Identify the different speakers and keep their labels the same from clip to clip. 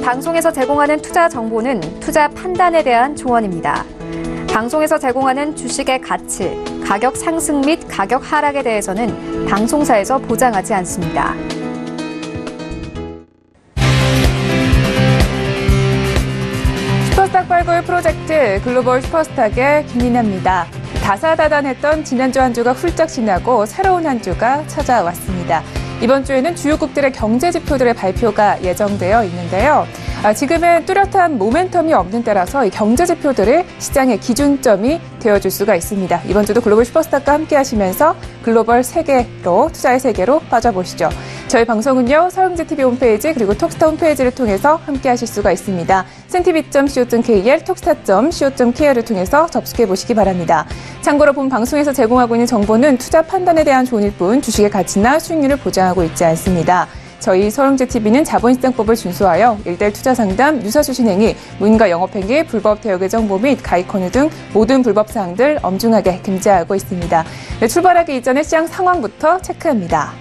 Speaker 1: 방송에서 제공하는 투자 정보는 투자 판단에 대한 조언입니다. 방송에서 제공하는 주식의 가치, 가격 상승 및 가격 하락에 대해서는 방송사에서 보장하지 않습니다.
Speaker 2: 슈퍼스탁 발굴 프로젝트 글로벌 슈퍼스탁의 김민아입니다. 다사다난했던 지난주 한 주가 훌쩍 지나고 새로운 한 주가 찾아왔습니다. 이번 주에는 주요국들의 경제 지표들의 발표가 예정되어 있는데요. 지금은 뚜렷한 모멘텀이 없는 때라서 이 경제 지표들이 시장의 기준점이 되어줄 수가 있습니다. 이번 주도 글로벌 슈퍼스탁과 함께 하시면서 글로벌 세계로, 투자의 세계로 빠져보시죠. 저희 방송은요, 서영지TV 홈페이지 그리고 톡스타 홈페이지를 통해서 함께 하실 수가 있습니다. cntv.co.kr, 톡스타.co.kr을 통해서 접속해 보시기 바랍니다. 참고로 본 방송에서 제공하고 있는 정보는 투자 판단에 대한 조언일 뿐 주식의 가치나 수익률을 보장하고 있지 않습니다. 저희 서영지TV는 자본시장법을 준수하여 일대일 투자 상담, 유사수신행위, 무인가 영업행위, 불법 대여 정보 및 가입 권유 등 모든 불법 사항들 엄중하게 금지하고 있습니다. 네, 출발하기 이전에 시장 상황부터 체크합니다.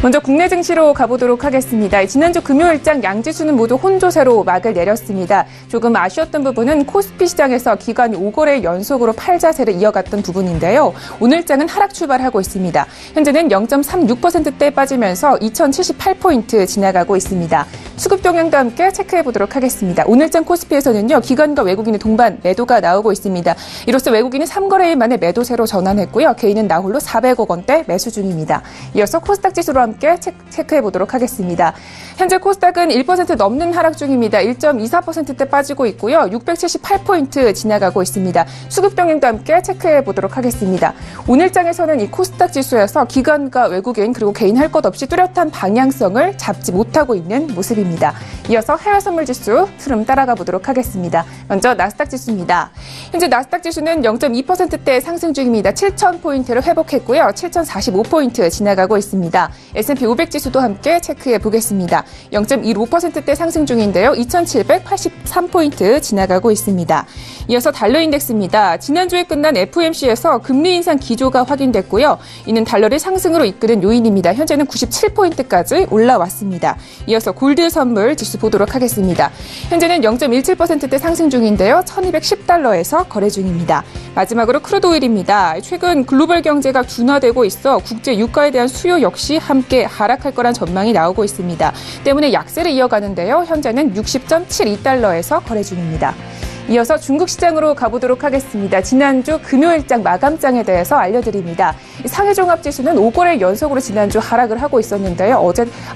Speaker 2: 먼저 국내 증시로 가보도록 하겠습니다. 지난주 금요일장 양지수는 모두 혼조세로 막을 내렸습니다. 조금 아쉬웠던 부분은 코스피 시장에서 기관 5거래 연속으로 팔자세를 이어갔던 부분인데요. 오늘장은 하락 출발하고 있습니다. 현재는 0.36%대 빠지면서 2078포인트 지나가고 있습니다. 수급 동향과 함께 체크해보도록 하겠습니다. 오늘장 코스피에서는요, 기관과 외국인의 동반 매도가 나오고 있습니다. 이로써 외국인은 3거래일 만에 매도세로 전환했고요. 개인은 나홀로 400억 원대 매수 중입니다. 이어서 코스닥 지수로 함께 체크해보도록 하겠습니다. 현재 코스닥은 1% 넘는 하락 중입니다. 1.24%대 빠지고 있고요. 678포인트 지나가고 있습니다. 수급 병행도 함께 체크해보도록 하겠습니다. 오늘장에서는 이 코스닥 지수에서 기관과 외국인 그리고 개인 할 것 없이 뚜렷한 방향성을 잡지 못하고 있는 모습입니다. 이어서 해외 선물 지수 흐름 따라가 보도록 하겠습니다. 먼저 나스닥 지수입니다. 현재 나스닥 지수는 0.2%대 상승 중입니다. 7,000포인트를 회복했고요. 7,045포인트 지나가고 있습니다. S&P 500 지수도 함께 체크해 보겠습니다. 0.15%대 상승 중인데요. 2,783포인트 지나가고 있습니다. 이어서 달러 인덱스입니다. 지난주에 끝난 FOMC에서 금리 인상 기조가 확인됐고요. 이는 달러를 상승으로 이끄는 요인입니다. 현재는 97포인트까지 올라왔습니다. 이어서 골드 선물 지수 보도록 하겠습니다. 현재는 0.17%대 상승 중인데요. 1,210달러에서 거래 중입니다. 마지막으로 크루드 오일입니다. 최근 글로벌 경제가 둔화되고 있어 국제 유가에 대한 수요 역시 함께 하락할 거란 전망이 나오고 있습니다. 때문에 약세를 이어가는데요. 현재는 60.72달러에서 거래 중입니다. 이어서 중국 시장으로 가보도록 하겠습니다. 지난주 금요일장 마감장에 대해서 알려드립니다. 상해종합지수는 5거래일 연속으로 지난주 하락을 하고 있었는데요.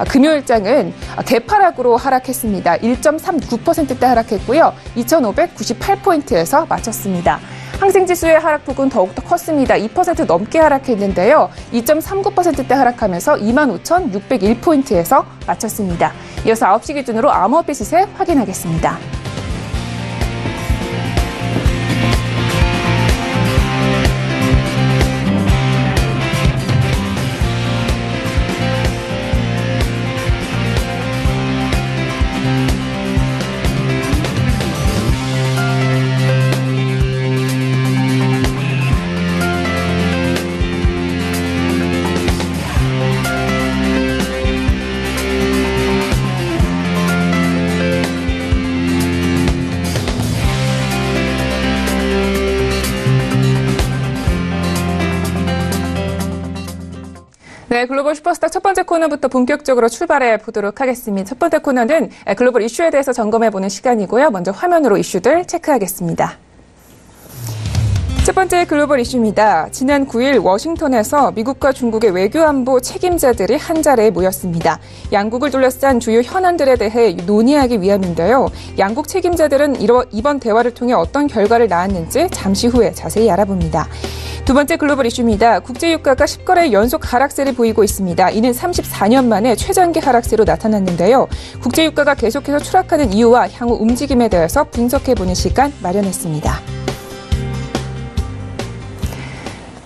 Speaker 2: 금요일장은 개파락으로 하락했습니다. 1.39%대 하락했고요. 2,598포인트에서 마쳤습니다. 항생지수의 하락폭은 더욱더 컸습니다. 2% 넘게 하락했는데요. 2.39%대 하락하면서 25,601포인트에서 마쳤습니다. 이어서 9시 기준으로 암호화폐 시세 확인하겠습니다. 네, 글로벌 슈퍼스탁 첫 번째 코너부터 본격적으로 출발해 보도록 하겠습니다. 첫 번째 코너는 글로벌 이슈에 대해서 점검해보는 시간이고요. 먼저 화면으로 이슈들 체크하겠습니다. 첫 번째 글로벌 이슈입니다. 지난 9일 워싱턴에서 미국과 중국의 외교안보 책임자들이 한자리에 모였습니다. 양국을 둘러싼 주요 현안들에 대해 논의하기 위함인데요. 양국 책임자들은 이번 대화를 통해 어떤 결과를 낳았는지 잠시 후에 자세히 알아봅니다. 두 번째 글로벌 이슈입니다. 국제유가가 10거래일 연속 하락세를 보이고 있습니다. 이는 34년 만에 최장기 하락세로 나타났는데요. 국제유가가 계속해서 추락하는 이유와 향후 움직임에 대해서 분석해보는 시간 마련했습니다.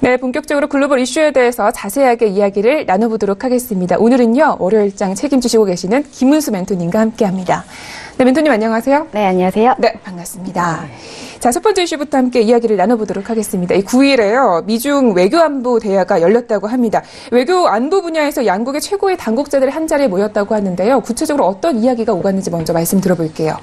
Speaker 2: 네, 본격적으로 글로벌 이슈에 대해서 자세하게 이야기를 나눠보도록 하겠습니다. 오늘은요, 월요일장 책임지시고 계시는 김은수 멘토님과 함께합니다. 네, 멘토님 안녕하세요.
Speaker 3: 네, 안녕하세요.
Speaker 2: 네, 반갑습니다. 자, 첫 번째 이슈부터 함께 이야기를 나눠보도록 하겠습니다. 이 9일에요. 미중 외교안보 대화가 열렸다고 합니다. 외교 안보 분야에서 양국의 최고의 당국자들이 한자리에 모였다고 하는데요. 구체적으로 어떤 이야기가 오갔는지 먼저 말씀 들어볼게요.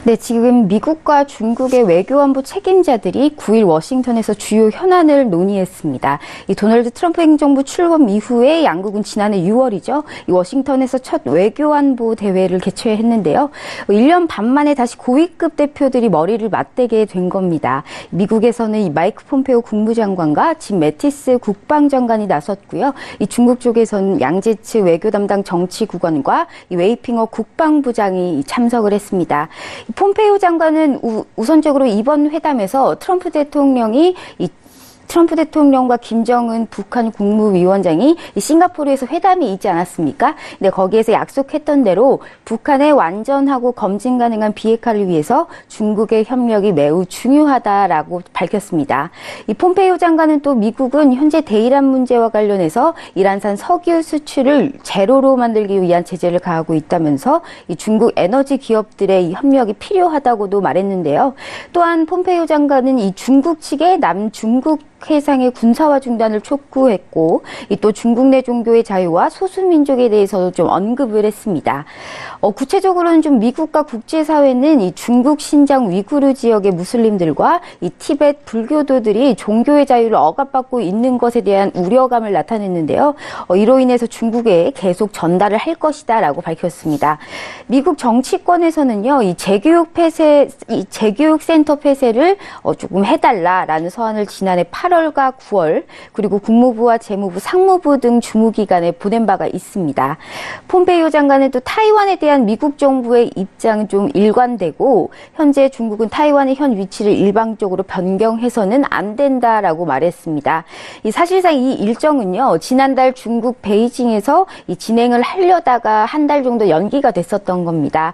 Speaker 3: 네, 지금 미국과 중국의 외교안보 책임자들이 9일 워싱턴에서 주요 현안을 논의했습니다. 이 도널드 트럼프 행정부 출범 이후에 양국은 지난해 6월이죠. 이 워싱턴에서 첫 외교안보 대회를 개최했는데요. 1년 반 만에 다시 고위급 대표들이 머리를 맞대게 된 겁니다. 미국에서는 이 마이크 폼페오 국무장관과 짐 매티스 국방장관이 나섰고요. 이 중국 쪽에서는 양제츠 외교 담당 정치국원과 이 웨이핑어 국방부장이 참석을 했습니다. 폼페이오 장관은 우선적으로 이번 회담에서 트럼프 대통령과 김정은 북한 국무위원장이 싱가포르에서 회담이 있지 않았습니까? 근데 거기에서 약속했던 대로 북한의 완전하고 검증 가능한 비핵화를 위해서 중국의 협력이 매우 중요하다라고 밝혔습니다. 이 폼페이오 장관은 또 미국은 현재 대이란 문제와 관련해서 이란산 석유 수출을 제로로 만들기 위한 제재를 가하고 있다면서 이 중국 에너지 기업들의 이 협력이 필요하다고도 말했는데요. 또한 폼페이오 장관은 이 중국 측의 남중국 해상의 군사화 중단을 촉구했고 또 중국 내 종교의 자유와 소수민족에 대해서도 좀 언급을 했습니다. 구체적으로는 좀 미국과 국제사회는 이 중국 신장 위구르 지역의 무슬림들과 이 티베트 불교도들이 종교의 자유를 억압받고 있는 것에 대한 우려감을 나타냈는데요. 이로 인해서 중국에 계속 전달을 할 것이다라고 밝혔습니다. 미국 정치권에서는요, 이 재교육 센터 폐쇄를 조금 해달라라는 서한을 지난해 8월과 9월 그리고 국무부와 재무부, 상무부 등 주무기관에 보낸 바가 있습니다. 폼페이오 장관은 또 타이완에 대한 미국 정부의 입장은 좀 일관되고 현재 중국은 타이완의 현 위치를 일방적으로 변경해서는 안 된다라고 말했습니다. 사실상 이 일정은요, 지난달 중국 베이징에서 진행을 하려다가 한 달 정도 연기가 됐었던 겁니다.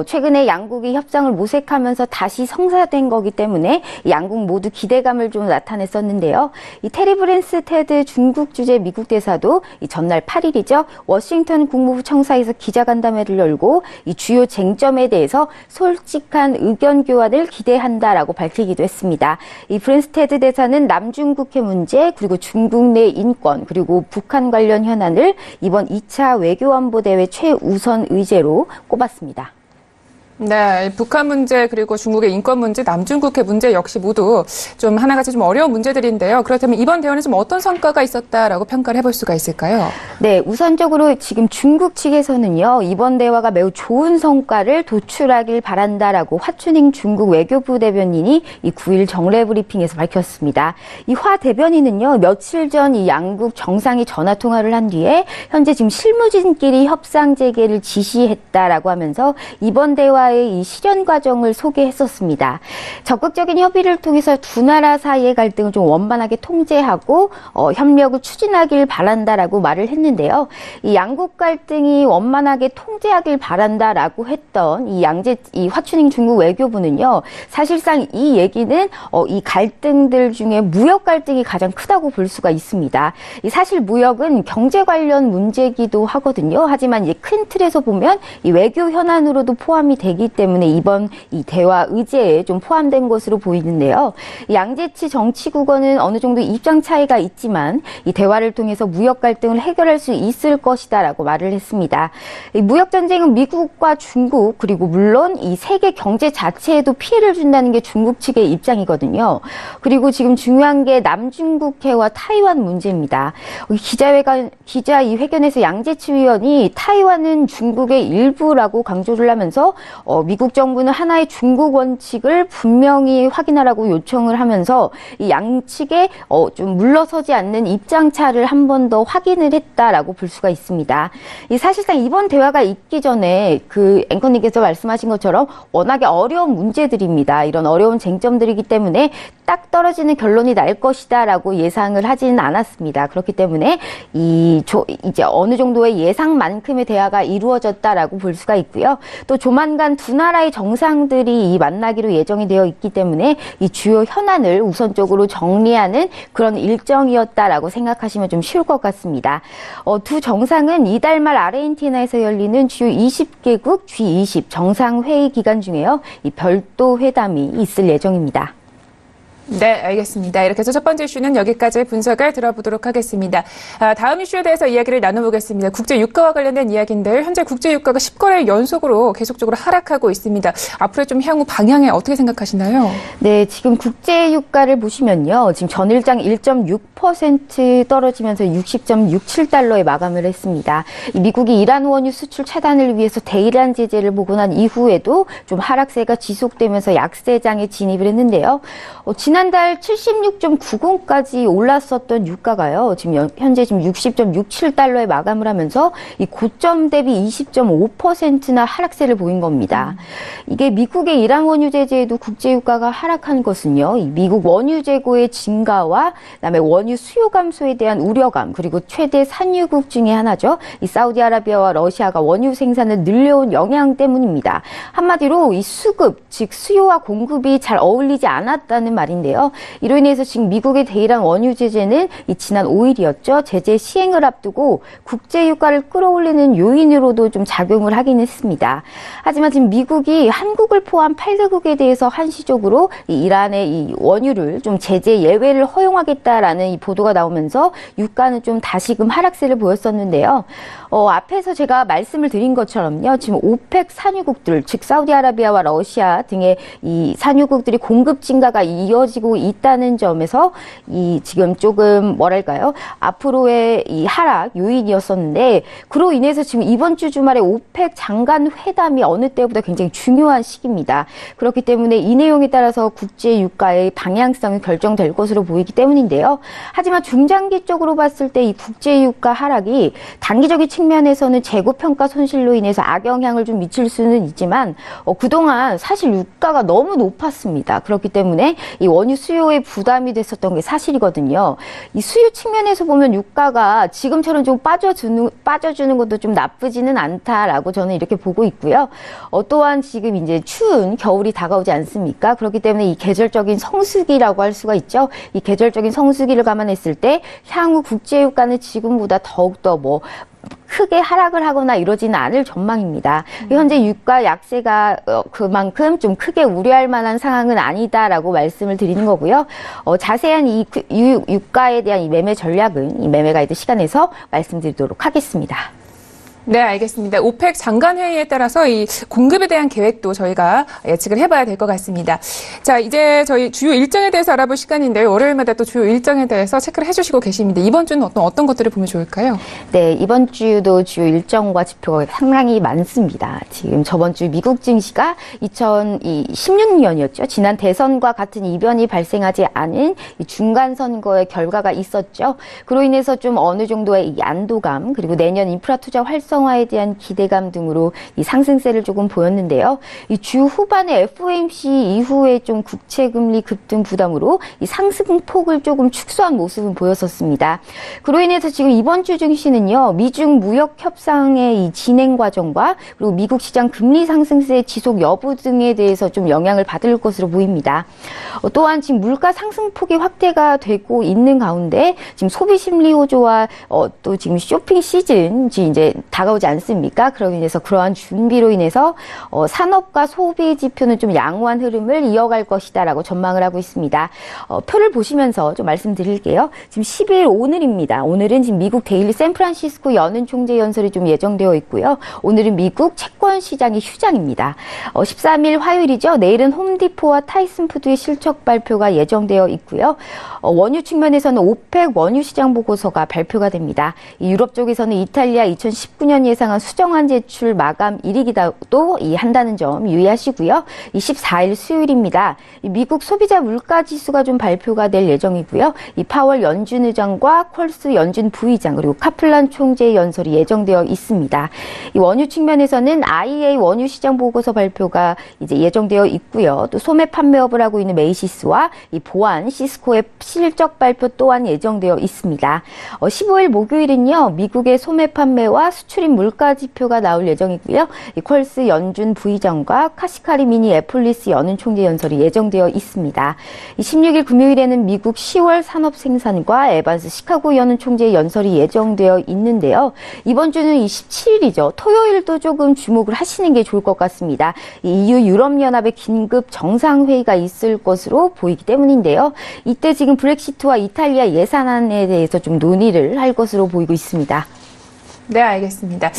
Speaker 3: 최근에 양국이 협상을 모색하면서 다시 성사된 거기 때문에 양국 모두 기대감을 좀 나타냈었는데요. 이 테리 브랜스테드 중국 주재 미국 대사도 전날 8일이죠. 워싱턴 국무부 청사에서 기자간담회를 열고 이 주요 쟁점에 대해서 솔직한 의견 교환을 기대한다라고 밝히기도 했습니다. 이 브랜스테드 대사는 남중국해 문제 그리고 중국 내 인권 그리고 북한 관련 현안을 이번 2차 외교안보대회 최우선 의제로 꼽았습니다.
Speaker 2: 네, 북한 문제 그리고 중국의 인권 문제, 남중국해 문제 역시 모두 좀 하나같이 좀 어려운 문제들인데요. 그렇다면 이번 대화는 좀 어떤 성과가 있었다라고 평가를 해볼 수가 있을까요?
Speaker 3: 네, 우선적으로 지금 중국 측에서는요, 이번 대화가 매우 좋은 성과를 도출하길 바란다라고 화춘잉 중국 외교부 대변인이 이 9일 정례 브리핑에서 밝혔습니다. 이 화 대변인은요, 며칠 전 이 양국 정상이 전화 통화를 한 뒤에 현재 지금 실무진끼리 협상 재개를 지시했다라고 하면서 이번 대화의 이 실현 과정을 소개했었습니다. 적극적인 협의를 통해서 두 나라 사이의 갈등을 좀 원만하게 통제하고 협력을 추진하길 바란다라고 말을 했는데요. 이 양국 갈등이 원만하게 통제하길 바란다라고 했던 이 화춘잉 중국 외교부는요. 사실상 이 얘기는 이 갈등들 중에 무역 갈등이 가장 크다고 볼 수가 있습니다. 사실 무역은 경제 관련 문제이기도 하거든요. 하지만 이제 큰 틀에서 보면 이 외교 현안으로도 포함이 되기 때문에 이번 이 대화 의제에 좀 포함된 것으로 보이는데요. 양제치 정치국원은 어느 정도 입장 차이가 있지만 이 대화를 통해서 무역 갈등을 해결할 수 있을 것이다라고 말을 했습니다. 이 무역 전쟁은 미국과 중국 그리고 물론 이 세계 경제 자체에도 피해를 준다는 게 중국 측의 입장이거든요. 그리고 지금 중요한 게 남중국해와 타이완 문제입니다. 기자회견에서 양제치 위원이 타이완은 중국의 일부라고 강조를 하면서 미국 정부는 하나의 중국 원칙을 분명히 확인하라고 요청을 하면서 이 양측에 좀 물러서지 않는 입장차를 한 번 더 확인을 했다라고 볼 수가 있습니다. 사실상 이번 대화가 있기 전에 그 앵커님께서 말씀하신 것처럼 워낙에 어려운 문제들입니다. 이런 어려운 쟁점들이기 때문에 딱 떨어지는 결론이 날 것이다라고 예상을 하지는 않았습니다. 그렇기 때문에 이제 어느 정도의 예상만큼의 대화가 이루어졌다라고 볼 수가 있고요. 또 조만간 일단 두 나라의 정상들이 만나기로 예정이 되어 있기 때문에 이 주요 현안을 우선적으로 정리하는 그런 일정이었다라고 생각하시면 좀 쉬울 것 같습니다. 두 정상은 이달 말 아르헨티나에서 열리는 주요 20개국 G20 정상회의 기간 중에요. 이 별도 회담이 있을 예정입니다.
Speaker 2: 네, 알겠습니다. 이렇게 해서 첫 번째 이슈는 여기까지 분석을 들어보도록 하겠습니다. 다음 이슈에 대해서 이야기를 나눠보겠습니다. 국제유가와 관련된 이야기인데요. 현재 국제유가가 10거래일 연속으로 계속적으로 하락하고 있습니다. 앞으로 좀 향후 방향에 어떻게 생각하시나요?
Speaker 3: 네, 지금 국제유가를 보시면요. 지금 전일장 1.6% 떨어지면서 60.67달러에 마감을 했습니다. 미국이 이란 원유 수출 차단을 위해서 대이란 제재를 보고 난 이후에도 좀 하락세가 지속되면서 약세장에 진입을 했는데요. 지난달 76.90까지 올랐었던 유가가요. 지금 현재 지금 60.67달러에 마감을 하면서 이 고점 대비 20.5%나 하락세를 보인 겁니다. 이게 미국의 이란 원유 제재에도 국제유가가 하락한 것은요. 이 미국 원유 재고의 증가와 그다음에 원유 수요 감소에 대한 우려감 그리고 최대 산유국 중에 하나죠. 이 사우디아라비아와 러시아가 원유 생산을 늘려온 영향 때문입니다. 한마디로 이 수급, 즉 수요와 공급이 잘 어울리지 않았다는 말인데요. 이로 인해서 지금 미국의 대이란 원유 제재는 이 지난 5일이었죠. 제재 시행을 앞두고 국제유가를 끌어올리는 요인으로도 좀 작용을 하긴 했습니다. 하지만 지금 미국이 한국을 포함 8개국에 대해서 한시적으로 이 이란의 이 원유를 좀 제재 예외를 허용하겠다라는 이 보도가 나오면서 유가는 좀 다시금 하락세를 보였었는데요. 앞에서 제가 말씀을 드린 것처럼요. 지금 오펙 산유국들, 즉 사우디아라비아와 러시아 등의 이 산유국들이 공급 증가가 이어지고 있다는 점에서 이 지금 조금 뭐랄까요? 앞으로의 이 하락 요인이었었는데 그로 인해서 지금 이번 주 주말에 오펙 장관 회담이 어느 때보다 굉장히 중요한 시기입니다. 그렇기 때문에 이 내용에 따라서 국제 유가의 방향성이 결정될 것으로 보이기 때문인데요. 하지만 중장기적으로 봤을 때 이 국제 유가 하락이 단기적인 측면에서는 재고 평가 손실로 인해서 악영향을 좀 미칠 수는 있지만 그동안 사실 유가가 너무 높았습니다. 그렇기 때문에 이 원유 수요에 부담이 됐었던 게 사실이거든요. 이 수요 측면에서 보면 유가가 지금처럼 좀 빠져주는 것도 좀 나쁘지는 않다라고 저는 이렇게 보고 있고요. 또한 지금 이제 추운 겨울이 다가오지 않습니까? 그렇기 때문에 이 계절적인 성수기라고 할 수가 있죠. 이 계절적인 성수기를 감안했을 때 향후 국제유가는 지금보다 더욱더 크게 하락을 하거나 이러지는 않을 전망입니다. 현재 유가 약세가 그만큼 좀 크게 우려할 만한 상황은 아니다라고 말씀을 드리는 거고요. 자세한 이 유가에 대한 이 매매 전략은 이 매매 가이드 시간에서 말씀드리도록 하겠습니다.
Speaker 2: 네, 알겠습니다. 오펙 장관 회의에 따라서 이 공급에 대한 계획도 저희가 예측을 해봐야 될 것 같습니다. 자, 이제 저희 주요 일정에 대해서 알아볼 시간인데요. 월요일마다 또 주요 일정에 대해서 체크를 해주시고 계십니다. 이번 주는 어떤 것들을 보면 좋을까요?
Speaker 3: 네, 이번 주도 주요 일정과 지표가 상당히 많습니다. 지금 저번 주 미국 증시가 2016년이었죠. 지난 대선과 같은 이변이 발생하지 않은 이 중간 선거의 결과가 있었죠. 그로 인해서 좀 어느 정도의 이 안도감 그리고 내년 인프라 투자 활성화에 대한 기대감 등으로 이 상승세를 조금 보였는데요. 이 주 후반에 FOMC 이후에 좀 국채금리 급등 부담으로 이 상승폭을 조금 축소한 모습은 보였었습니다. 그로 인해서 지금 이번 주 증시는요, 미중 무역 협상의 이 진행 과정과 그리고 미국 시장 금리 상승세 지속 여부 등에 대해서 좀 영향을 받을 것으로 보입니다. 또한 지금 물가 상승폭이 확대가 되고 있는 가운데 지금 소비 심리 호조와 또 지금 쇼핑 시즌이 이제 다가오지 않습니까? 그로 인해서 그러한 준비로 인해서 산업과 소비 지표는 좀 양호한 흐름을 이어갈 것이다라고 전망을 하고 있습니다. 표를 보시면서 좀 말씀드릴게요. 지금 10일 오늘입니다. 오늘은 지금 미국 데일리 샌프란시스코 연은 총재 연설이 좀 예정되어 있고요. 오늘은 미국 채권 시장이 휴장입니다. 13일 화요일이죠. 내일은 홈디포와 타이슨 푸드의 실적 발표가 예정되어 있고요. 원유 측면에서는 오펙 원유 시장 보고서가 발표가 됩니다. 유럽 쪽에서는 이탈리아 2019년 예상한 수정안 제출 마감일이기도 한다는 점 유의하시고요. 24일 수요일입니다. 미국 소비자 물가 지수가 좀 발표가 될 예정이고요. 이 파월 연준 의장과 콜스 연준 부의장 그리고 카플란 총재의 연설이 예정되어 있습니다. 이 원유 측면에서는 IEA 원유 시장 보고서 발표가 이제 예정되어 있고요. 또 소매 판매업을 하고 있는 메이시스와 이 보안 시스코의 실적 발표 또한 예정되어 있습니다. 15일 목요일은요. 미국의 소매 판매와 수출 출입 물가 지표가 나올 예정이고요. 이 퀄스 연준 부의장과 카시카리 미니 애플리스 연은 총재 연설이 예정되어 있습니다. 16일 금요일에는 미국 10월 산업 생산과 에반스 시카고 연은 총재의 연설이 예정되어 있는데요. 이번 주는 17일이죠. 토요일도 조금 주목을 하시는 게 좋을 것 같습니다. EU 유럽연합의 긴급 정상회의가 있을 것으로 보이기 때문인데요. 이때 지금 브렉시트와 이탈리아 예산안에 대해서 좀 논의를 할 것으로 보이고 있습니다.
Speaker 2: 네, 알겠습니다.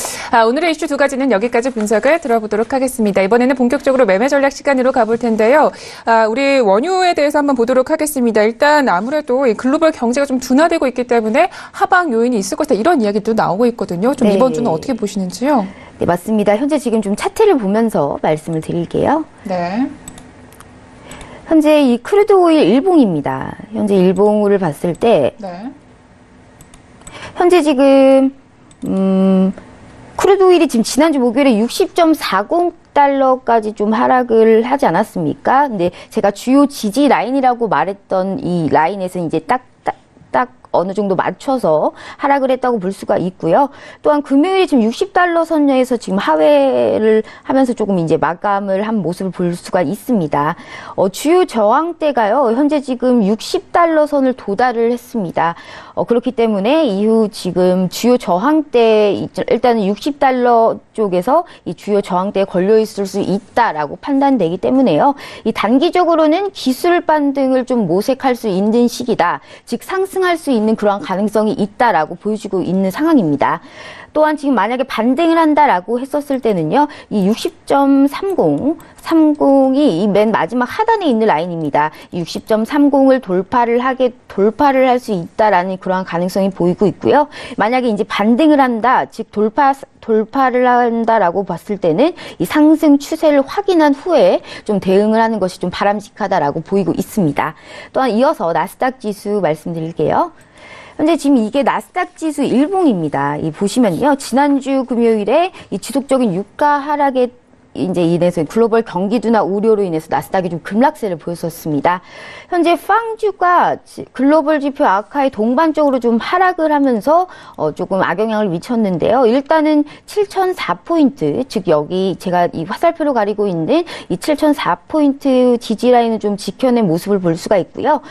Speaker 2: 오늘의 이슈 두 가지는 여기까지 분석을 들어보도록 하겠습니다. 이번에는 본격적으로 매매 전략 시간으로 가볼 텐데요. 우리 원유에 대해서 한번 보도록 하겠습니다. 일단 아무래도 이 글로벌 경제가 좀 둔화되고 있기 때문에 하방 요인이 있을 것이다. 이런 이야기도 나오고 있거든요. 좀
Speaker 3: 네.
Speaker 2: 이번 주는 어떻게 보시는지요?
Speaker 3: 네, 맞습니다. 현재 지금 좀 차트를 보면서 말씀을 드릴게요.
Speaker 2: 네.
Speaker 3: 현재 이 크루드 오일 일봉입니다. 현재 일봉을 봤을 때
Speaker 2: 네.
Speaker 3: 현재 지금 크루드 오일이 지금 지난주 목요일에 60.40달러까지 좀 하락을 하지 않았습니까? 근데 제가 주요 지지 라인이라고 말했던 이 라인에서 이제 딱 어느 정도 맞춰서 하락을 했다고 볼 수가 있고요. 또한 금요일에 지금 60달러 선에서 지금 하회를 하면서 조금 이제 마감을 한 모습을 볼 수가 있습니다. 주요 저항대가요, 현재 지금 60달러 선을 도달을 했습니다. 그렇기 때문에 이후 지금 주요 저항대, 일단은 60달러 쪽에서 이 주요 저항대에 걸려 있을 수 있다라고 판단되기 때문에요. 이 단기적으로는 기술 반등을 좀 모색할 수 있는 시기다. 즉 상승할 수 있는 그러한 가능성이 있다라고 보여주고 있는 상황입니다. 또한 지금 만약에 반등을 한다라고 했었을 때는요, 이 60.30이 이 맨 마지막 하단에 있는 라인입니다. 이 60.30을 돌파를 할 수 있다라는 그러한 가능성이 보이고 있고요. 만약에 이제 반등을 한다, 즉 돌파를 한다라고 봤을 때는 이 상승 추세를 확인한 후에 좀 대응을 하는 것이 좀 바람직하다라고 보이고 있습니다. 또한 이어서 나스닥 지수 말씀드릴게요. 현재 지금 이게 나스닥 지수 일봉입니다. 이 보시면요, 지난주 금요일에 이 지속적인 유가 하락에 이제 인해서 글로벌 경기 둔화 우려로 인해서 나스닥이 좀 급락세를 보였었습니다. 현재 빵주가 글로벌 지표 악화에 동반적으로 좀 하락을 하면서 조금 악영향을 미쳤는데요. 일단은 7,004포인트, 즉 여기 제가 이 화살표로 가리고 있는 이 7,004포인트 지지 라인을 좀 지켜낸 모습을 볼 수가 있고요.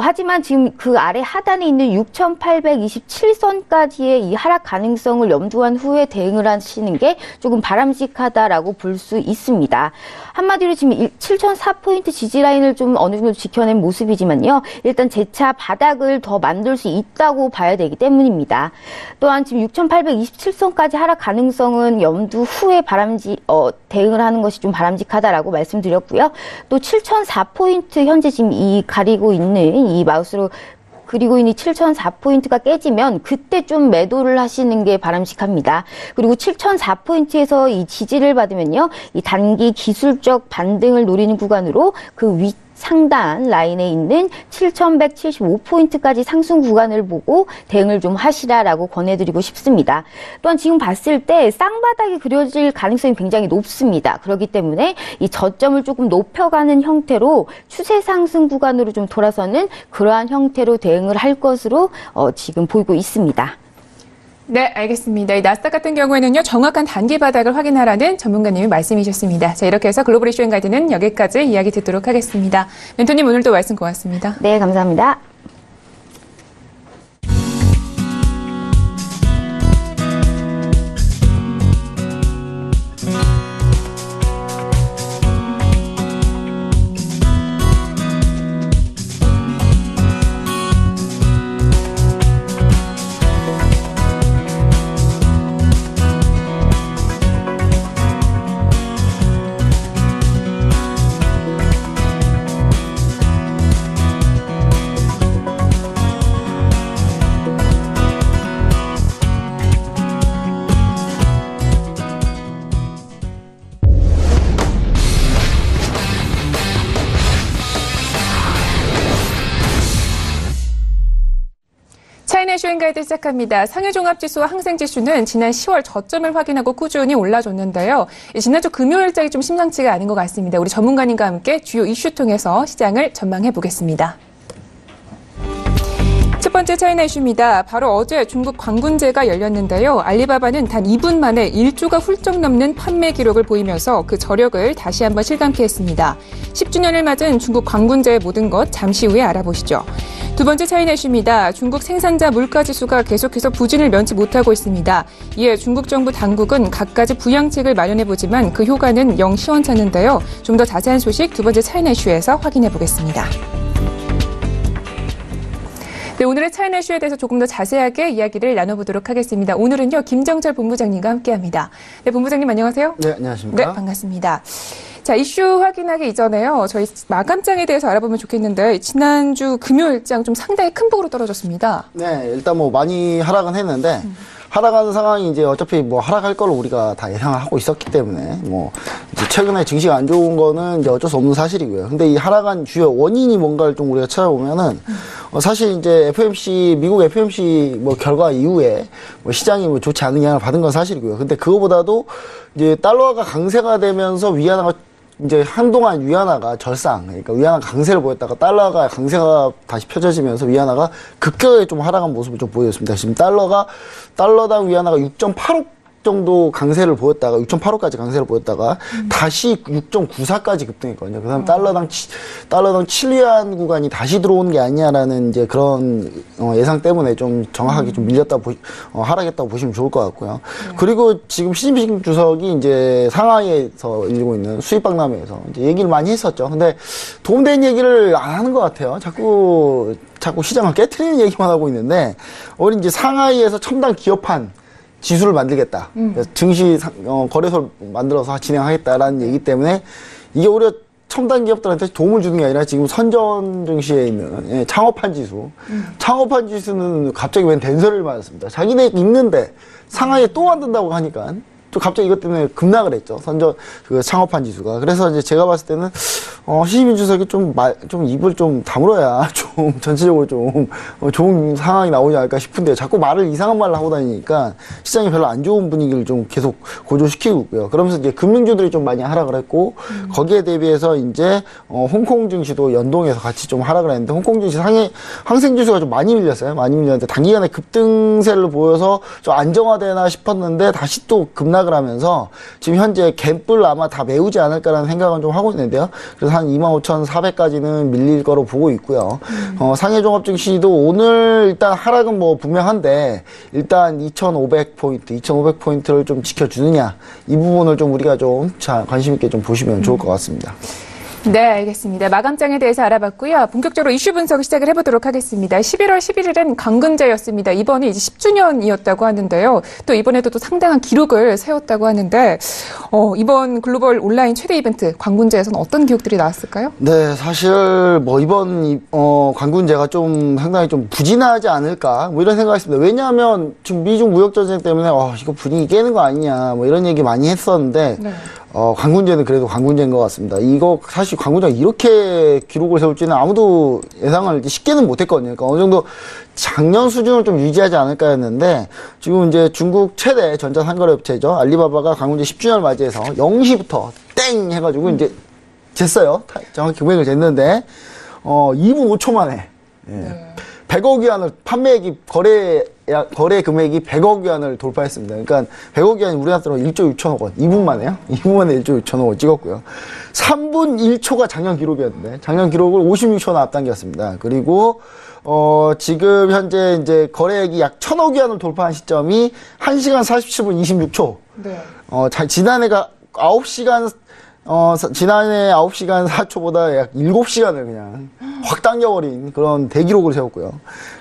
Speaker 3: 하지만 지금 그 아래 하단에 있는 6,827선까지의 이 하락 가능성을 염두한 후에 대응을 하시는 게 조금 바람직하다라고 볼 수 있습니다. 한마디로 지금 7,004포인트 지지 라인을 좀 어느 정도 지켜낸 모습이지만요. 일단 재차 바닥을 더 만들 수 있다고 봐야 되기 때문입니다. 또한 지금 6,827선까지 하락 가능성은 염두 후에 대응을 하는 것이 좀 바람직하다라고 말씀드렸고요. 또 7,004포인트 현재 지금 이 가리고 있는 이 마우스로 그리고 이 7,004포인트가 깨지면 그때 좀 매도를 하시는 게 바람직합니다. 그리고 7,004포인트에서 이 지지를 받으면요, 이 단기 기술적 반등을 노리는 구간으로 그 위 상단 라인에 있는 7,175포인트까지 상승 구간을 보고 대응을 좀 하시라라고 권해드리고 싶습니다. 또한 지금 봤을 때 쌍바닥이 그려질 가능성이 굉장히 높습니다. 그렇기 때문에 이 저점을 조금 높여가는 형태로 추세 상승 구간으로 좀 돌아서는 그러한 형태로 대응을 할 것으로 지금 보이고 있습니다.
Speaker 2: 네, 알겠습니다. 이 나스닥 같은 경우에는요, 정확한 단기 바닥을 확인하라는 전문가님이 말씀이셨습니다. 자, 이렇게 해서 글로벌 이슈 앤 가이드는 여기까지 이야기 듣도록 하겠습니다. 멘토님, 오늘도 말씀 고맙습니다.
Speaker 3: 네, 감사합니다.
Speaker 2: 차이나 이슈 앤 가이드 시작합니다. 상해종합지수와 항생지수는 지난 10월 저점을 확인하고 꾸준히 올라줬는데요. 지난주 금요일장이 좀 심상치가 않은 것 같습니다. 우리 전문가님과 함께 주요 이슈 통해서 시장을 전망해 보겠습니다. 첫 번째 차이나 이슈입니다. 바로 어제 중국 광군제가 열렸는데요. 알리바바는 단 2분 만에 1조가 훌쩍 넘는 판매 기록을 보이면서 그 저력을 다시 한번 실감케 했습니다. 10주년을 맞은 중국 광군제의 모든 것 잠시 후에 알아보시죠. 두 번째 차이나 이슈입니다. 중국 생산자 물가지수가 계속해서 부진을 면치 못하고 있습니다. 이에 중국 정부 당국은 갖가지 부양책을 마련해보지만 그 효과는 영 시원찮은데요. 좀 더 자세한 소식 두 번째 차이나 이슈에서 확인해보겠습니다. 네, 오늘의 차이나 이슈에 대해서 조금 더 자세하게 이야기를 나눠보도록 하겠습니다. 오늘은요, 김정철 본부장님과 함께합니다. 네, 본부장님 안녕하세요.
Speaker 4: 네, 안녕하십니까.
Speaker 2: 네, 반갑습니다. 자, 이슈 확인하기 이전에요. 저희 마감장에 대해서 알아보면 좋겠는데 지난주 금요일장 좀 상당히 큰 폭으로 떨어졌습니다.
Speaker 4: 네, 일단 뭐 많이 하락은 했는데 하락하는 상황이 이제 어차피 뭐 하락할 걸 우리가 다 예상하고 있었기 때문에 뭐 이제 최근에 증시가 안 좋은 거는 이제 어쩔 수 없는 사실이고요. 근데 이 하락한 주요 원인이 뭔가를 좀 우리가 찾아보면은 사실 이제 FOMC 미국 FOMC 뭐 결과 이후에 뭐 시장이 뭐 좋지 않은 영향을 받은 건 사실이고요. 근데 그거보다도 이제 달러가 강세가 되면서 위안화가 이제 한동안 위안화가 절상, 그러니까 위안화 강세를 보였다가 달러가 강세가 다시 펴져지면서 위안화가 급격하게 좀 하락한 모습을 좀 보였습니다. 지금 달러당 위안화가 6.85 정도 강세를 보였다가 6.85까지 강세를 보였다가 다시 6.94까지 급등했거든요. 그다음 달러당 7위안 구간이 다시 들어오는 게 아니냐라는 이제 그런 예상 때문에 좀 정확하게 좀 하락했다고 보시면 좋을 것 같고요. 그리고 지금 시진핑 주석이 이제 상하이에서 일고 있는 수입 박람회에서 이제 얘기를 많이 했었죠. 근데 도움되는 얘기를 안 하는 것 같아요. 자꾸 시장을 깨트리는 얘기만 하고 있는데 우리 이제 상하이에서 첨단 기업한 지수를 만들겠다. 증시 거래소를 만들어서 진행하겠다라는 얘기 때문에 이게 오히려 첨단 기업들한테 도움을 주는 게 아니라 지금 선전 증시에 있는 창업한 지수. 창업한 지수는 갑자기 웬 den설을 맞았습니다. 자기네 있는데 상하이에 또 만든다고 하니까 또 갑자기 이것 때문에 급락을 했죠. 창업한 지수가. 그래서 이제 제가 봤을 때는, 시진핑 주석이 좀 입을 좀 다물어야 좀 전체적으로 좀 좋은 상황이 나오지 않을까 싶은데 자꾸 이상한 말을 하고 다니니까 시장이 별로 안 좋은 분위기를 좀 계속 고조시키고 있고요. 그러면서 이제 금융주들이 좀 많이 하락을 했고, 거기에 대비해서 이제, 홍콩 증시도 연동해서 같이 좀 하락을 했는데, 홍콩 증시 항생 지수가 좀 많이 밀렸어요. 많이 밀렸는데 단기간에 급등세를 보여서 좀 안정화되나 싶었는데 다시 또 급락을 하면서 지금 현재 갭을 아마 다 메우지 않을까라는 생각은 좀 하고 있는데요. 그래서 한 25,400까지는 밀릴 거로 보고 있고요. 상해 종합 증시도 오늘 일단 하락은 뭐 분명한데 일단 2,500포인트를 좀 지켜주느냐 이 부분을 좀 우리가 좀 관심 있게 좀 보시면 좋을 것 같습니다.
Speaker 2: 네, 알겠습니다. 마감장에 대해서 알아봤고요. 본격적으로 이슈 분석 시작을 해보도록 하겠습니다. 11월 11일은 광군제였습니다. 이번에 이제 10주년이었다고 하는데요. 또 이번에도 또 상당한 기록을 세웠다고 하는데 이번 글로벌 온라인 최대 이벤트 광군제에서는 어떤 기록들이 나왔을까요?
Speaker 4: 네, 사실 뭐 이번 광군제가 좀 상당히 좀 부진하지 않을까 뭐 이런 생각이 있습니다. 왜냐하면 지금 미중 무역 전쟁 때문에 이거 분위기 깨는 거 아니냐 뭐 이런 얘기 많이 했었는데
Speaker 2: 네.
Speaker 4: 광군제는 그래도 광군제인 것 같습니다. 이거 사실 광군제가 이렇게 기록을 세울지는 아무도 예상을 쉽게는 못했거든요. 그러니까 어느 정도 작년 수준을 좀 유지하지 않을까 했는데 지금 이제 중국 최대 전자상거래업체죠. 알리바바가 광군제 10주년을 맞이해서 0시부터 땡 해가지고 이제 쟀어요. 정확히 금액을 쟀는데 2분 5초 만에 100억 위안을 거래 금액이 100억 위안을 돌파했습니다. 그러니까 100억 위안이 우리나라 돈으로 1조 6천억 원. 2분 만에요? 2분 만에 1조 6천억 원 찍었고요. 3분 1초가 작년 기록이었는데 작년 기록을 56초나 앞당겼습니다. 그리고 지금 현재 이제 거래액이 약 1,000억 위안을 돌파한 시점이 1시간 47분 26초.
Speaker 2: 네.
Speaker 4: 지난해가 9시간 지난해 9시간 4초보다 약 7시간을 그냥 확 당겨버린 그런 대기록을 세웠고요.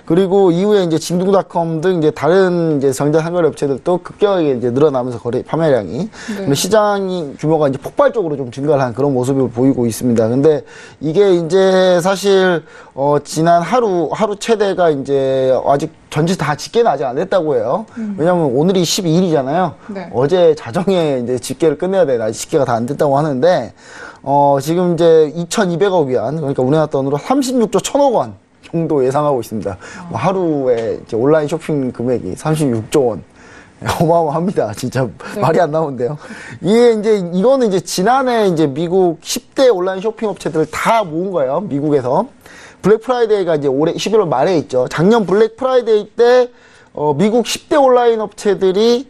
Speaker 4: 그리고 이후에 이제 진두닷컴 등 이제 다른 이제 전자상거래 업체들도 급격하게 이제 늘어나면서 판매량이.
Speaker 2: 네.
Speaker 4: 근데 시장 규모가 이제 폭발적으로 좀 증가를 한 그런 모습을 보이고 있습니다. 근데 이게 이제 사실, 지난 하루 최대가 이제 아직 전체 다 집계는 아직 안 됐다고 해요. 왜냐면 오늘이 12일이잖아요.
Speaker 2: 네.
Speaker 4: 어제 자정에 이제 집계를 끝내야 돼. 아직 집계가 다 안 됐다고 하는데, 지금 이제 2,200억 위안, 그러니까 우리나라 돈으로 36조 1,000억 원 정도 예상하고 있습니다. 하루에 이제 온라인 쇼핑 금액이 36조 원. 어마어마합니다. 진짜 네. 말이 안 나오는데요. 이거는 이제 지난해 이제 미국 10대 온라인 쇼핑 업체들을 다 모은 거예요. 미국에서. 블랙 프라이데이가 이제 올해 11월 말에 있죠. 작년 블랙 프라이데이 때 미국 10대 온라인 업체들이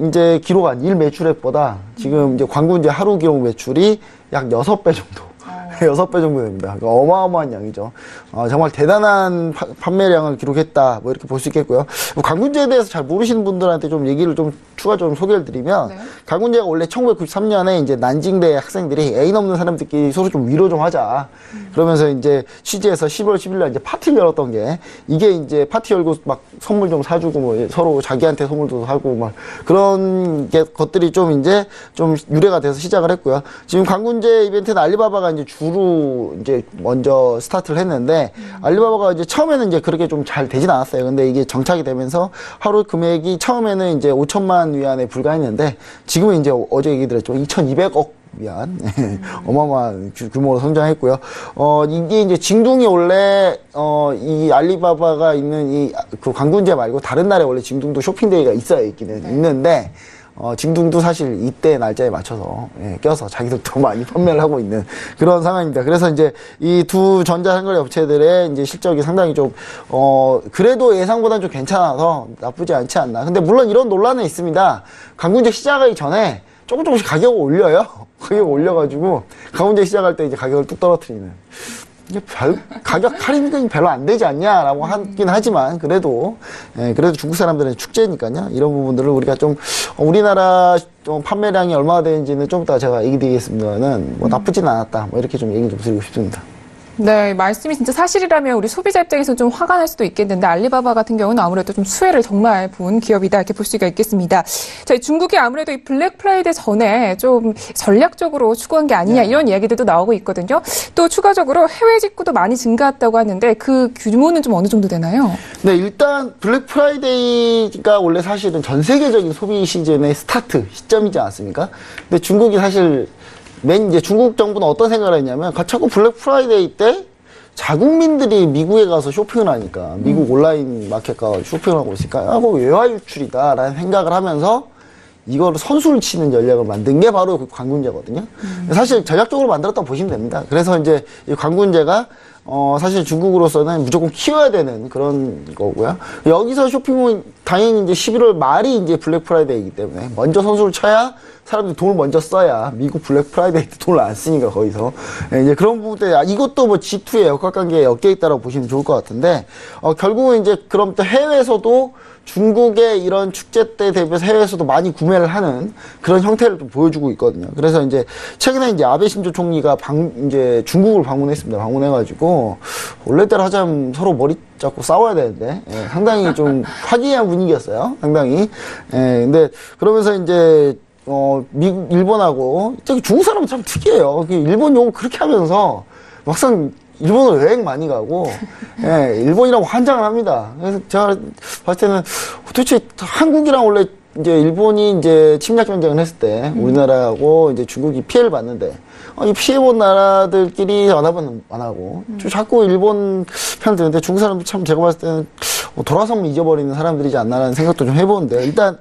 Speaker 4: 이제 기록한 일 매출액보다 지금 이제 광군제 하루 기록 매출이 약 6배 정도. 6배 정도 됩니다. 그러니까 어마어마한 양이죠. 정말 대단한 판매량을 기록했다. 뭐 이렇게 볼 수 있겠고요. 광군제에 대해서 잘 모르시는 분들한테 좀 얘기를 좀 추가 좀 소개를 드리면, 네. 광군제가 원래 1993년에 이제 난징대 학생들이 애인 없는 사람들끼리 서로 좀 위로 좀 하자. 그러면서 이제 취재해서 10월 10일 날 이제 파티를 열었던 게, 이게 이제 파티 열고 막 선물 좀 사주고 뭐 서로 자기한테 선물도 하고 막 그런 것들이 좀 이제 좀 유래가 돼서 시작을 했고요. 지금 광군제 이벤트는 알리바바가 이제 주로 이제 먼저 스타트를 했는데, 알리바바가 이제 처음에는 이제 그렇게 좀 잘 되진 않았어요. 근데 이게 정착이 되면서 하루 금액이 처음에는 이제 5천만 위안에 불과했는데, 지금은 이제 어제 얘기 드렸죠. 2,200억 위안. 어마어마한 규모로 성장했고요. 이게 이제 징둥이 원래, 이 알리바바가 있는 그 광군제 말고 다른 날에 원래 징둥도 쇼핑데이가 있는데, 징둥도 사실 이때 날짜에 맞춰서 껴서 자기들도 많이 판매를 하고 있는 그런 상황입니다. 그래서 이제 이 두 전자상거래 업체들의 이제 실적이 상당히 좀 그래도 예상보다는 좀 괜찮아서 나쁘지 않지 않나. 근데 물론 이런 논란은 있습니다. 광군제 시작하기 전에 조금씩 가격을 올려요. 가격을 올려가지고 광군제 시작할 때 이제 가격을 뚝 떨어뜨리는. 이게 가격 할인이 별로 안 되지 않냐라고 하긴 하지만 그래도 중국 사람들은 축제니까요. 이런 부분들을 우리가 좀 우리나라 좀 판매량이 얼마나 되는지는 좀 이따 제가 얘기 드리겠습니다만은 뭐 나쁘진 않았다. 뭐 이렇게 좀 얘기 좀 드리고 싶습니다.
Speaker 2: 네, 말씀이 진짜 사실이라면 우리 소비자 입장에서 좀 화가 날 수도 있겠는데 알리바바 같은 경우는 아무래도 좀 수혜를 정말 본 기업이다 이렇게 볼 수가 있겠습니다. 자, 중국이 아무래도 이 블랙 프라이데이 전에 좀 전략적으로 추구한 게 아니냐 이런 이야기들도 나오고 있거든요. 또 추가적으로 해외 직구도 많이 증가했다고 하는데 그 규모는 좀 어느 정도 되나요?
Speaker 4: 네, 일단 블랙 프라이데이가 원래 사실은 전 세계적인 소비 시즌의 스타트 시점이지 않습니까? 근데 중국이 사실 이제 중국 정부는 어떤 생각을 했냐면, 자꾸 블랙 프라이데이 때 자국민들이 미국에 가서 쇼핑을 하니까, 미국 온라인 마켓 가서 쇼핑을 하고 있으니까, 이거 외화 유출이다라는 생각을 하면서 이거를 선수를 치는 전략을 만든 게 바로 그 광군제거든요. 사실 전략적으로 만들었다고 보시면 됩니다. 그래서 이제 이 광군제가 사실 중국으로서는 무조건 키워야 되는 그런 거고요. 여기서 쇼핑은 당연히 이제 11월 말이 이제 블랙 프라이데이이기 때문에 먼저 선수를 쳐야 사람들이 돈을 먼저 써야 미국 블랙 프라이데이 때 돈을 안 쓰니까 거기서 이제 그런 부분 때 이것도 뭐 G2의 역학관계에 엮여 있다라고 보시면 좋을 것 같은데 결국은 이제 그럼 또 해외에서도 중국의 이런 축제 때 대비해서 해외에서도 많이 구매를 하는 그런 형태를 좀 보여주고 있거든요. 그래서 이제 최근에 이제 아베 신조 총리가 이제 중국을 방문했습니다. 방문해가지고 원래대로 하자면 서로 머리 잡고 싸워야 되는데 상당히 좀 화기애애한 분위기였어요. 상당히. 근데 그러면서 이제 미국, 일본하고 저기 중국 사람은 참 특이해요. 일본 욕을 그렇게 하면서 막상 일본으로 여행 많이 가고, 일본이라고 환장을 합니다. 그래서 제가 봤을 때는 도대체 한국이랑 원래 이제 일본이 이제 침략 전쟁을 했을 때 우리나라하고 이제 중국이 피해를 봤는데, 이 피해본 나라들끼리 연합은 안 하고, 자꾸 일본 편을 드는데 중국 사람들 참 제가 봤을 때는 돌아서면 잊어버리는 사람들이지 않나라는 생각도 좀 해보는데, 일단,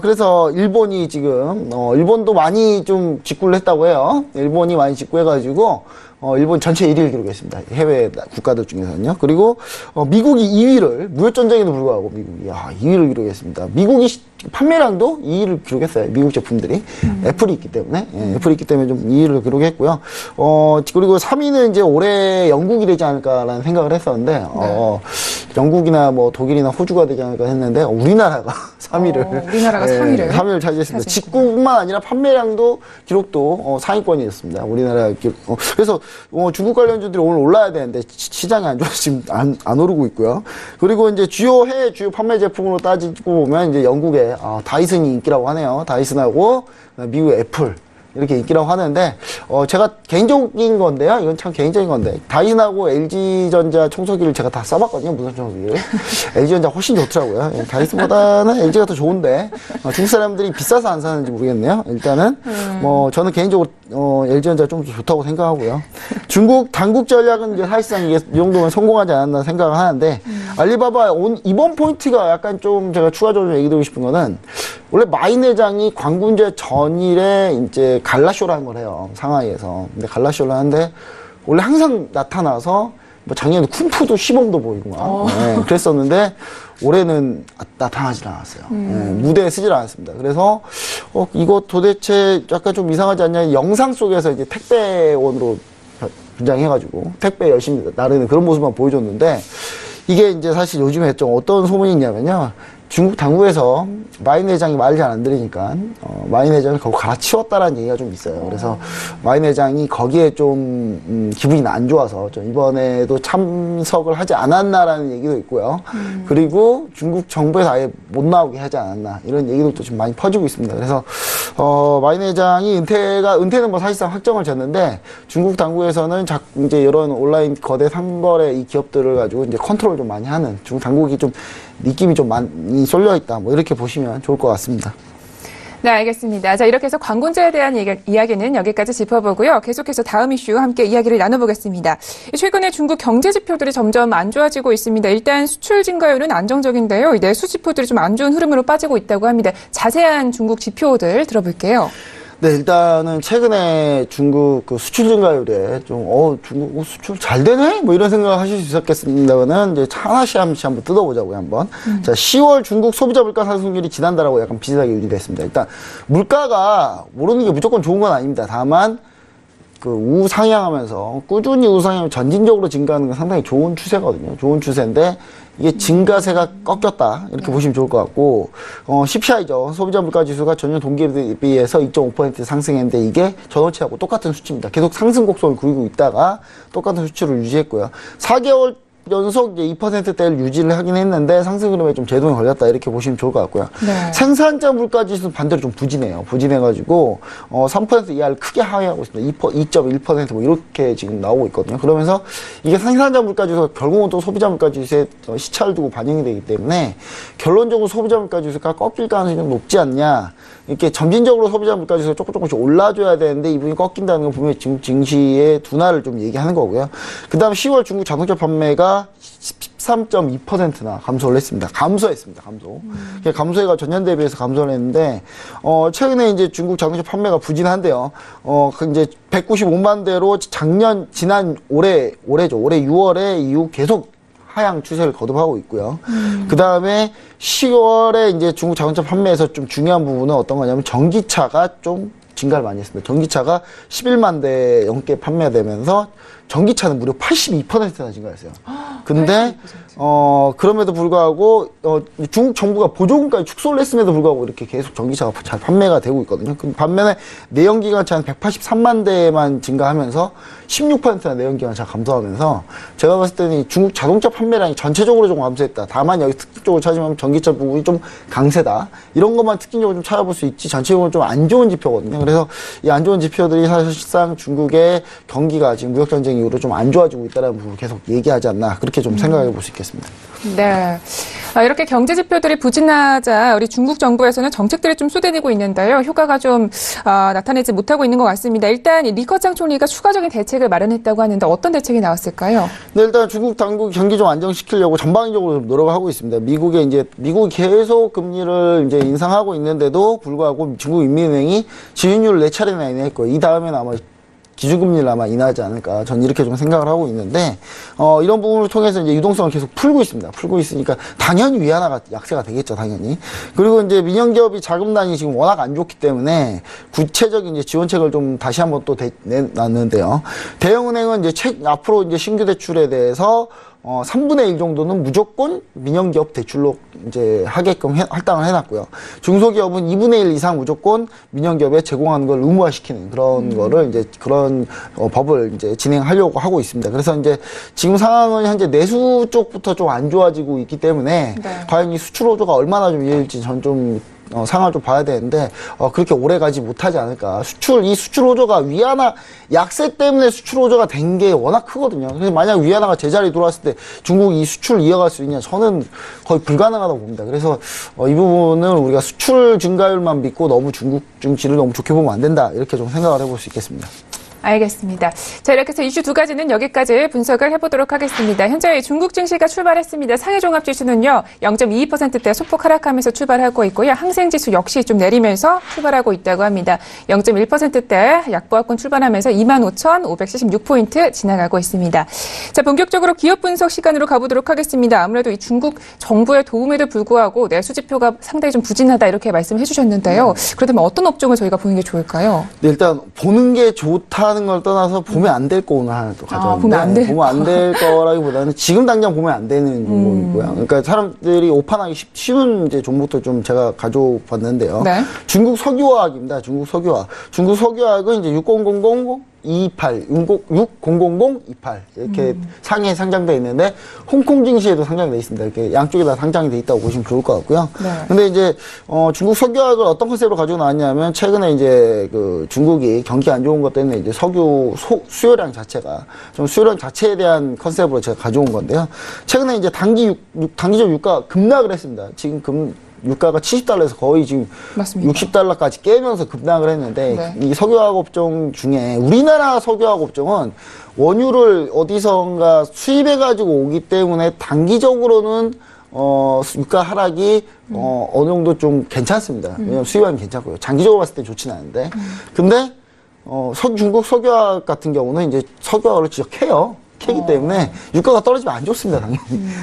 Speaker 4: 그래서 일본이 지금, 일본도 많이 좀 직구를 했다고 해요. 일본이 많이 직구해가지고, 일본 전체 1위를 기록했습니다. 해외 국가들 중에서는요. 그리고, 미국이 2위를, 무역전쟁에도 불구하고 미국이, 2위를 기록했습니다. 미국이 판매량도 2위를 기록했어요. 미국 제품들이. 애플이 있기 때문에. 애플이 있기 때문에 좀 2위를 기록했고요. 그리고 3위는 이제 올해 영국이 되지 않을까라는 생각을 했었는데, 영국이나 뭐 독일이나 호주가 되지 않을까 했는데, 우리나라가 3위를.
Speaker 2: 우리나라가 3위를.
Speaker 4: 3위를 차지했습니다. 직구뿐만 아니라 판매량도 기록도 상위권이었습니다. 우리나라 기록. 그래서 중국 관련주들이 오늘 올라야 되는데 시장이 안 좋아서 지금 안 오르고 있고요. 그리고 이제 해외 주요 판매 제품으로 따지고 보면 이제 영국의 다이슨이 인기라고 하네요. 다이슨하고 미국의 애플. 이렇게 인기라고 하는데, 제가 개인적인 건데요. 이건 참 개인적인 건데, 다이슨하고 LG전자 청소기를 제가 다 써봤거든요. 무선 청소기를. LG전자 훨씬 좋더라고요. 다이슨보다는 LG가 더 좋은데, 중국 사람들이 비싸서 안 사는지 모르겠네요. 일단은, 저는 개인적으로, LG전자가 좀 좋다고 생각하고요. 중국 당국 전략은 이제 사실상 이게 이 정도면 성공하지 않았나 생각을 하는데, 알리바바 이번 포인트가 약간 좀 제가 추가적으로 얘기 드리고 싶은 거는, 원래 마인 회장이 광군제 전일에 이제 갈라쇼라는 걸 해요. 상하이에서. 근데 갈라쇼를 하는데 원래 항상 나타나서 뭐 작년에 쿵푸도 시범도 보이고 막 네, 그랬었는데 올해는 나타나질 않았어요. 네, 무대에 쓰질 않았습니다. 그래서 이거 도대체 약간 좀 이상하지 않냐. 영상 속에서 이제 택배원으로 분장해가지고 택배 열심히 나르는 그런 모습만 보여줬는데 이게 이제 사실 요즘에 좀 어떤 소문이 있냐면요. 중국 당국에서 마인 회장이 말을 잘 안 들으니까 마인 회장을 거기 갈아치웠다라는 얘기가 좀 있어요. 그래서 마인 회장이 거기에 좀 기분이 안 좋아서 좀 이번에도 참석을 하지 않았나라는 얘기도 있고요. 그리고 중국 정부에서 아예 못 나오게 하지 않았나 이런 얘기들도 좀 많이 퍼지고 있습니다. 그래서 마인 회장이 은퇴는 뭐 사실상 확정을 졌는데 중국 당국에서는 이제 이런 온라인 거대 상거래 이 기업들을 가지고 이제 컨트롤 좀 많이 하는 중국 당국이 좀 느낌이 좀 많이 쏠려 있다. 뭐 이렇게 보시면 좋을 것 같습니다.
Speaker 2: 네, 알겠습니다. 자, 이렇게 해서 관공제에 대한 이야기는 여기까지 짚어보고요. 계속해서 다음 이슈 함께 이야기를 나눠보겠습니다. 최근에 중국 경제 지표들이 점점 안 좋아지고 있습니다. 일단 수출 증가율은 안정적인데요. 내수 지표들이 좀 안 좋은 흐름으로 빠지고 있다고 합니다. 자세한 중국 지표들 들어볼게요.
Speaker 4: 네, 일단은 최근에 중국 그 수출 증가율에 좀, 중국 수출 잘 되네? 뭐 이런 생각을 하실 수 있었겠습니다만은, 이제 하나씩 한번 뜯어보자고요, 한번. 자, 10월 중국 소비자 물가 상승률이 지난달하고 약간 비슷하게 유지됐습니다. 일단, 물가가 오르는 게 무조건 좋은 건 아닙니다. 다만, 그 우상향하면서 꾸준히 우상향 전진적으로 증가하는 건 상당히 좋은 추세거든요. 좋은 추세인데 이게 증가세가 꺾였다 이렇게 보시면 좋을 것 같고 CPI죠. 소비자 물가 지수가 전년 동기에 비해서 2.5% 상승했는데 이게 전월치하고 똑같은 수치입니다. 계속 상승 곡선을 그리고 있다가 똑같은 수치를 유지했고요. 4개월 연속 이제 2%대를 유지를 하긴 했는데 상승 흐름에 좀 제동이 걸렸다 이렇게 보시면 좋을 것 같고요.
Speaker 2: 네.
Speaker 4: 생산자 물가 지수는 반대로 좀 부진해요. 부진해가지고 3% 이하를 크게 하회하고 있습니다. 2.1% 뭐 이렇게 지금 나오고 있거든요. 그러면서 이게 생산자 물가 지수가 결국은 또 소비자 물가 지수에 시차를 두고 반영이 되기 때문에 결론적으로 소비자 물가 지수가 꺾일 가능성이 좀 높지 않냐. 이렇게 점진적으로 소비자 물가 지수가 조금씩 올라줘야 되는데 이분이 꺾인다는 건 분명히 중국 증시의 둔화를 좀 얘기하는 거고요. 그 다음 10월 중국 자동차 판매가 13.2%나 감소를 했습니다. 감소했습니다. 감소해가 전년 대비해서 감소를 했는데, 최근에 이제 중국 자동차 판매가 부진한데요. 이제 195만 대로 올해 6월에 이후 계속 하향 추세를 거듭하고 있고요. 그 다음에 10월에 이제 중국 자동차 판매에서 좀 중요한 부분은 어떤 거냐면 전기차가 좀 증가를 많이 했습니다. 전기차가 11만 대 넘게 판매되면서 전기차는 무려 82%나 증가했어요. 근데 그럼에도 불구하고 중국 정부가 보조금까지 축소를 했음에도 불구하고 이렇게 계속 전기차가 잘 판매가 되고 있거든요. 반면에 내연기관차 한 183만 대만 증가하면서 16%나 내연기관차가 감소하면서 제가 봤을 때는 중국 자동차 판매량이 전체적으로 좀 감소했다. 다만 여기 특징적으로 찾으면 전기차 부분이 좀 강세다. 이런 것만 특징적으로 좀 찾아볼 수 있지 전체적으로 좀 안 좋은 지표거든요. 그래서 이 안 좋은 지표들이 사실상 중국의 경기가 지금 무역전쟁 이후로 좀 안 좋아지고 있다는 부분을 계속 얘기하지 않나 그렇게 좀 생각해 볼 수 있겠습니다.
Speaker 2: 네. 이렇게 경제 지표들이 부진하자 우리 중국 정부에서는 정책들을 좀 쏟아내고 있는데요. 효과가 좀 나타내지 못하고 있는 것 같습니다. 일단 리커창 총리가 추가적인 대책을 마련했다고 하는데 어떤 대책이 나왔을까요?
Speaker 4: 네, 일단 중국 당국이 경기 좀 안정시키려고 전방위적으로 좀 노력하고 있습니다. 미국이 계속 금리를 이제 인상하고 있는데도 불구하고 중국 인민은행이 지준율을 4차례나 인하했고요. 이 다음에는 아마 기준금리를 아마 인하하지 않을까. 전 이렇게 좀 생각을 하고 있는데, 이런 부분을 통해서 이제 유동성을 계속 풀고 있습니다. 풀고 있으니까 당연히 위안화가 약세가 되겠죠, 당연히. 그리고 이제 민영기업이 자금난이 지금 워낙 안 좋기 때문에 구체적인 이제 지원책을 좀 다시 한번 또 내놨는데요. 대형은행은 이제 앞으로 이제 신규 대출에 대해서 3분의 1 정도는 무조건 민영기업 대출로 이제 하게끔 할당을 해놨고요. 중소기업은 2분의 1 이상 무조건 민영기업에 제공하는 걸 의무화시키는 그런 거를 이제 그런 법을 이제 진행하려고 하고 있습니다. 그래서 이제 지금 상황은 현재 내수 쪽부터 좀 안 좋아지고 있기 때문에 네. 과연 이 수출 호조가 얼마나 좀 이어질지 전 좀 상황을 좀 봐야 되는데 그렇게 오래 가지 못하지 않을까. 이 수출 호조가 위안화 약세 때문에 수출 호조가 된 게 워낙 크거든요. 그래서 만약 위안화가 제자리 돌아왔을 때 중국이 이 수출을 이어갈 수 있냐 저는 거의 불가능하다고 봅니다. 그래서 이 부분은 우리가 수출 증가율만 믿고 너무 중국 증시를 너무 좋게 보면 안 된다 이렇게 좀 생각을 해볼 수 있겠습니다.
Speaker 2: 알겠습니다. 자, 이렇게 해서 이슈 두 가지는 여기까지 분석을 해보도록 하겠습니다. 현재 중국 증시가 출발했습니다. 상해 종합지수는요, 0.22%대 소폭 하락하면서 출발하고 있고요. 항생지수 역시 좀 내리면서 출발하고 있다고 합니다. 0.1%대 약보합권 출발하면서 25,576포인트 지나가고 있습니다. 자, 본격적으로 기업 분석 시간으로 가보도록 하겠습니다. 아무래도 이 중국 정부의 도움에도 불구하고 내수 지표가 상당히 좀 부진하다 이렇게 말씀해 주셨는데요. 그렇다면 어떤 업종을 저희가 보는 게 좋을까요?
Speaker 4: 네, 일단 보는 게 좋다는 걸 떠나서 보면 안 될 거 오늘 하나 또 가져왔는데
Speaker 2: 보면 안
Speaker 4: 될 거라기보다는 지금 당장 보면 안 되는 종목이고요. 그러니까 사람들이 오판하기 쉬운 이제 종목도 좀 제가 가져봤는데요.
Speaker 2: 네.
Speaker 4: 중국 석유화학입니다. 중국 석유화학. 중국 석유화학은 이제 6000 28, 6000 28 이렇게 상해에 상장돼 있는데 홍콩 증시에도 상장돼 있습니다. 이렇게 양쪽에 다 상장이 돼 있다고 보시면 좋을 것 같고요.
Speaker 2: 네.
Speaker 4: 근데 이제 중국 석유화학을 어떤 컨셉으로 가지고 나왔냐면 최근에 이제 그 중국이 경기 안 좋은 것 때문에 이제 석유 수요량 자체가 좀 수요량 자체에 대한 컨셉으로 제가 가져온 건데요. 최근에 이제 단기적 유가 급락을 했습니다. 지금 유가가 70달러에서 거의 지금
Speaker 2: 맞습니다.
Speaker 4: 60달러까지 깨면서 급락을 했는데
Speaker 2: 네.
Speaker 4: 이 석유화학 업종 중에 우리나라 석유화학 업종은 원유를 어디선가 수입해가지고 오기 때문에 단기적으로는 유가 하락이 어느 정도 좀 괜찮습니다. 왜냐면 수입하면 괜찮고요. 장기적으로 봤을 때 좋지는 않은데 근데 중국 석유화학 같은 경우는 이제 석유화학을 직접 캐기 때문에 유가가 떨어지면 안 좋습니다.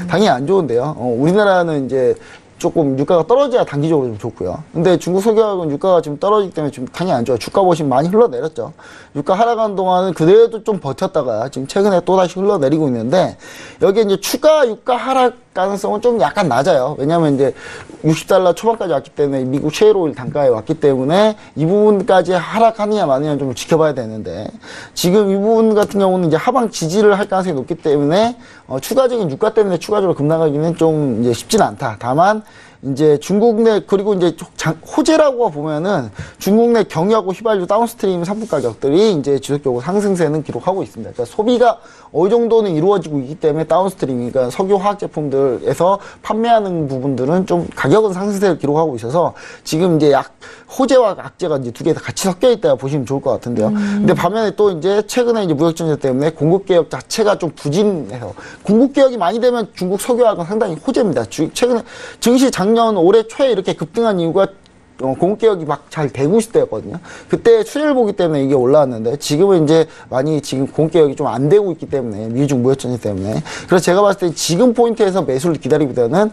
Speaker 4: 당연히 안 좋은데요. 우리나라는 이제 조금 유가가 떨어져야 단기적으로 좀 좋고요. 근데 중국 석유화학은 유가가 지금 떨어지기 때문에 좀 당연히 안 좋아요. 주가 보시면 많이 흘러내렸죠. 유가 하락한 동안은 그래도 좀 버텼다가 지금 최근에 또다시 흘러내리고 있는데 여기에 이제 추가 유가 하락 가능성은 좀 약간 낮아요. 왜냐하면 이제 60달러 초반까지 왔기 때문에 미국 셰일 오일 단가에 왔기 때문에 이 부분까지 하락하느냐 마느냐 좀 지켜봐야 되는데 지금 이 부분 같은 경우는 이제 하방 지지를 할 가능성이 높기 때문에 추가적인 유가 때문에 추가적으로 급락하기는 좀 이제 쉽지는 않다. 다만 이제 중국 내 그리고 이제 호재라고 보면은 중국 내 경유하고 휘발유 다운스트림 상품 가격들이 이제 지속적으로 상승세는 기록하고 있습니다. 그러니까 소비가 어느 정도는 이루어지고 있기 때문에 다운스트림, 그러니까 석유 화학 제품들에서 판매하는 부분들은 좀 가격은 상승세를 기록하고 있어서 지금 이제 호재와 악재가 이제 두 개 다 같이 섞여 있다 보시면 좋을 것 같은데요. 근데 반면에 또 이제 최근에 이제 무역 전쟁 때문에 공급 개혁 자체가 좀 부진해서 공급 개혁이 많이 되면 중국 석유화학은 상당히 호재입니다. 최근에 증시 작년 올해 초에 이렇게 급등한 이유가 공급개혁이 막 잘 되고 있을 때였거든요. 그때 수혜를 보기 때문에 이게 올라왔는데 지금은 이제 많이 지금 공급개혁이 좀 안 되고 있기 때문에 미중 무역전쟁 때문에 그래서 제가 봤을 때 지금 포인트에서 매수를 기다리기보다는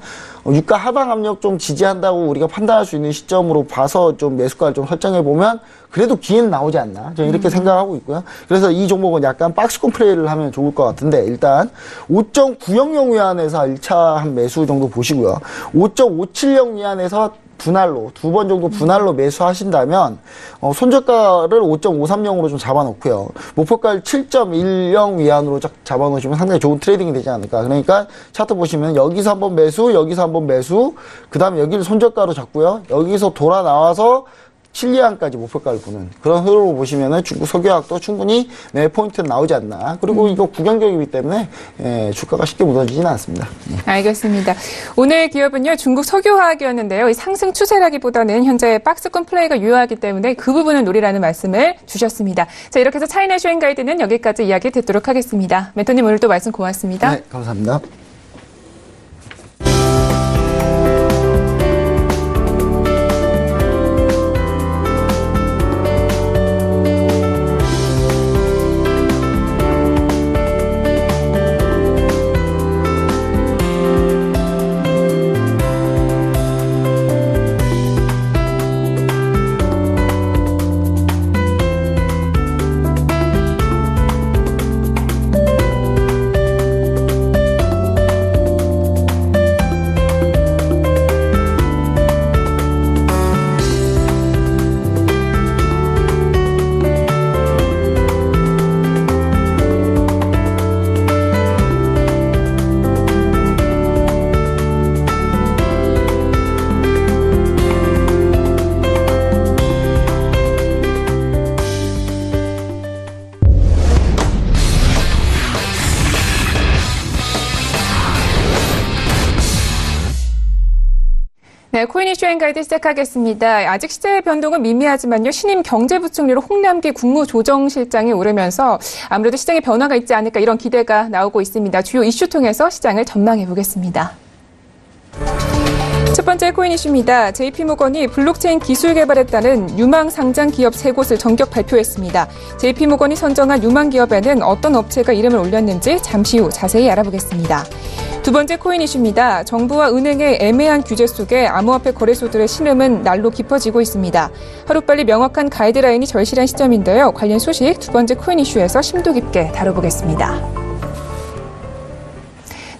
Speaker 4: 유가 하방 압력 좀 지지한다고 우리가 판단할 수 있는 시점으로 봐서 좀 매수가를 좀 설정해 보면 그래도 기회는 나오지 않나 저는 이렇게 생각하고 있고요. 그래서 이 종목은 약간 박스권 플레이를 하면 좋을 것 같은데 일단 5.90 위안에서 1차 한 매수 정도 보시고요. 5.570 위안에서 분할로 두 번 정도 분할로 매수하신다면 손절가를 5.530으로 좀 잡아놓고요. 목표가를 7.10 위안으로 잡아놓으시면 상당히 좋은 트레이딩이 되지 않을까. 그러니까 차트 보시면 여기서 한번 매수, 여기서 한번 매수, 그 다음에 여기를 손절가로 잡고요. 여기서 돌아 나와서 7위안까지 목표가를 보는 그런 흐름으로 보시면은 중국 석유화학도 충분히 매 포인트는 나오지 않나. 그리고 이거 구경적이기 때문에 주가가 쉽게 무너지지는 않습니다.
Speaker 2: 알겠습니다. 오늘 기업은요 중국 석유화학이었는데요. 이 상승 추세라기보다는 현재 박스권 플레이가 유효하기 때문에 그 부분을 노리라는 말씀을 주셨습니다. 자 이렇게 해서 차이나 쇼인 가이드는 여기까지 이야기 듣도록 하겠습니다. 멘토님 오늘 또 말씀 고맙습니다.
Speaker 4: 네, 감사합니다.
Speaker 2: 네, 코인 이슈 앵가이드 시작하겠습니다. 아직 시세의 변동은 미미하지만요. 신임 경제부총리로 홍남기 국무조정실장이 오르면서 아무래도 시장에 변화가 있지 않을까 이런 기대가 나오고 있습니다. 주요 이슈 통해서 시장을 전망해 보겠습니다. 첫 번째 코인 이슈입니다. JP모건이 블록체인 기술 개발했다는 유망 상장 기업 3곳을 전격 발표했습니다. JP모건이 선정한 유망 기업에는 어떤 업체가 이름을 올렸는지 잠시 후 자세히 알아보겠습니다. 두 번째 코인 이슈입니다. 정부와 은행의 애매한 규제 속에 암호화폐 거래소들의 신음은 날로 깊어지고 있습니다. 하루빨리 명확한 가이드라인이 절실한 시점인데요. 관련 소식 두 번째 코인 이슈에서 심도 깊게 다뤄보겠습니다.